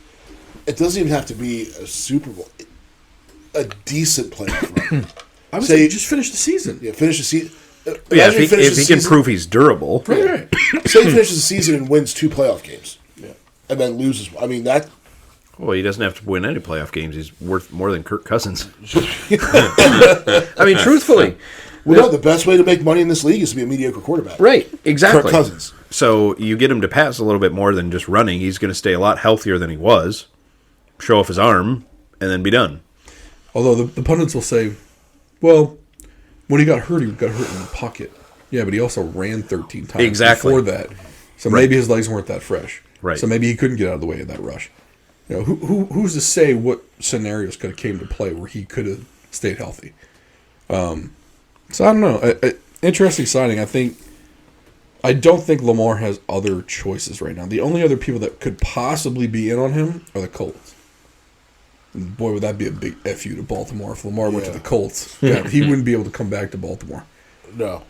it doesn't even have to be a Super Bowl. A decent playoff run. I would say just finish the season. Yeah, finish the season. Yeah, if he can prove he's durable. Right. Say he finishes the season and wins 2 playoff games. Yeah. And then loses. I mean, that Well, he doesn't have to win any playoff games. He's worth more than Kirk Cousins. I mean, truthfully. Well, no, the best way to make money in this league is to be a mediocre quarterback. Right, exactly. Kirk Cousins. So you get him to pass a little bit more than just running. He's going to stay a lot healthier than he was, show off his arm, and then be done. Although the pundits will say, well, when he got hurt in the pocket. Yeah, but he also ran 13 times before that. So maybe his legs weren't that fresh. Right. So maybe he couldn't get out of the way of that rush. You know, who's to say what scenarios could have came to play where he could have stayed healthy? So I don't know. Interesting signing. I don't think Lamar has other choices right now. The only other people that could possibly be in on him are the Colts. And boy, would that be a big FU to Baltimore if Lamar went to the Colts. Yeah, he wouldn't be able to come back to Baltimore. No.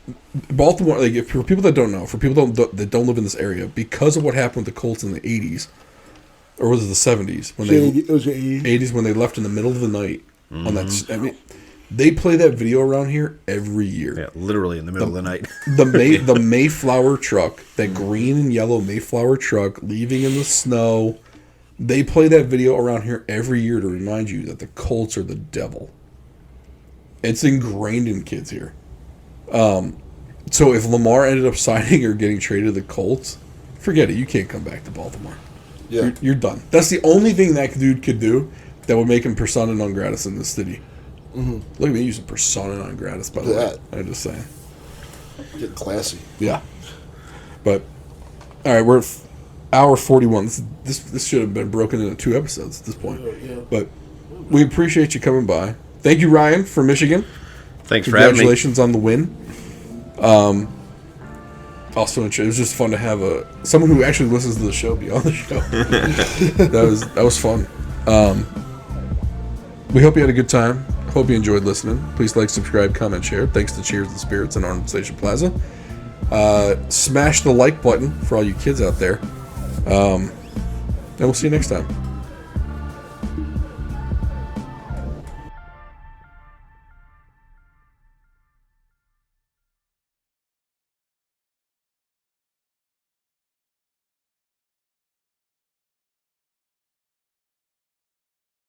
Baltimore, like, for people that don't know, for people that don't live in this area, because of what happened with the Colts in the 80s, or was it the 70s? It was the 80s when they left in the middle of the night. On that, I mean, they play that video around here every year. Yeah, literally in the middle of the night. The Mayflower truck, that green and yellow Mayflower truck leaving in the snow. They play that video around here every year to remind you that the Colts are the devil. It's ingrained in kids here. So if Lamar ended up signing or getting traded to the Colts, forget it. You can't come back to Baltimore. Yeah. You're done. That's the only thing that dude could do that would make him persona non gratis in this city. Mm-hmm. Look at me using persona non gratis, by the way. I'm just saying. Getting classy. Yeah. But, all right, we're at hour 41. This should have been broken into 2 episodes at this point. Yeah. But we appreciate you coming by. Thank you, Ryan, from Michigan. Thanks for having me. Congratulations on the win. Also, it was just fun to have someone who actually listens to the show be on the show. that was fun. We hope you had a good time. Hope you enjoyed listening. Please like, subscribe, comment, share. Thanks to Cheers and Spirits and Arnold Station Plaza. Smash the like button for all you kids out there. And we'll see you next time.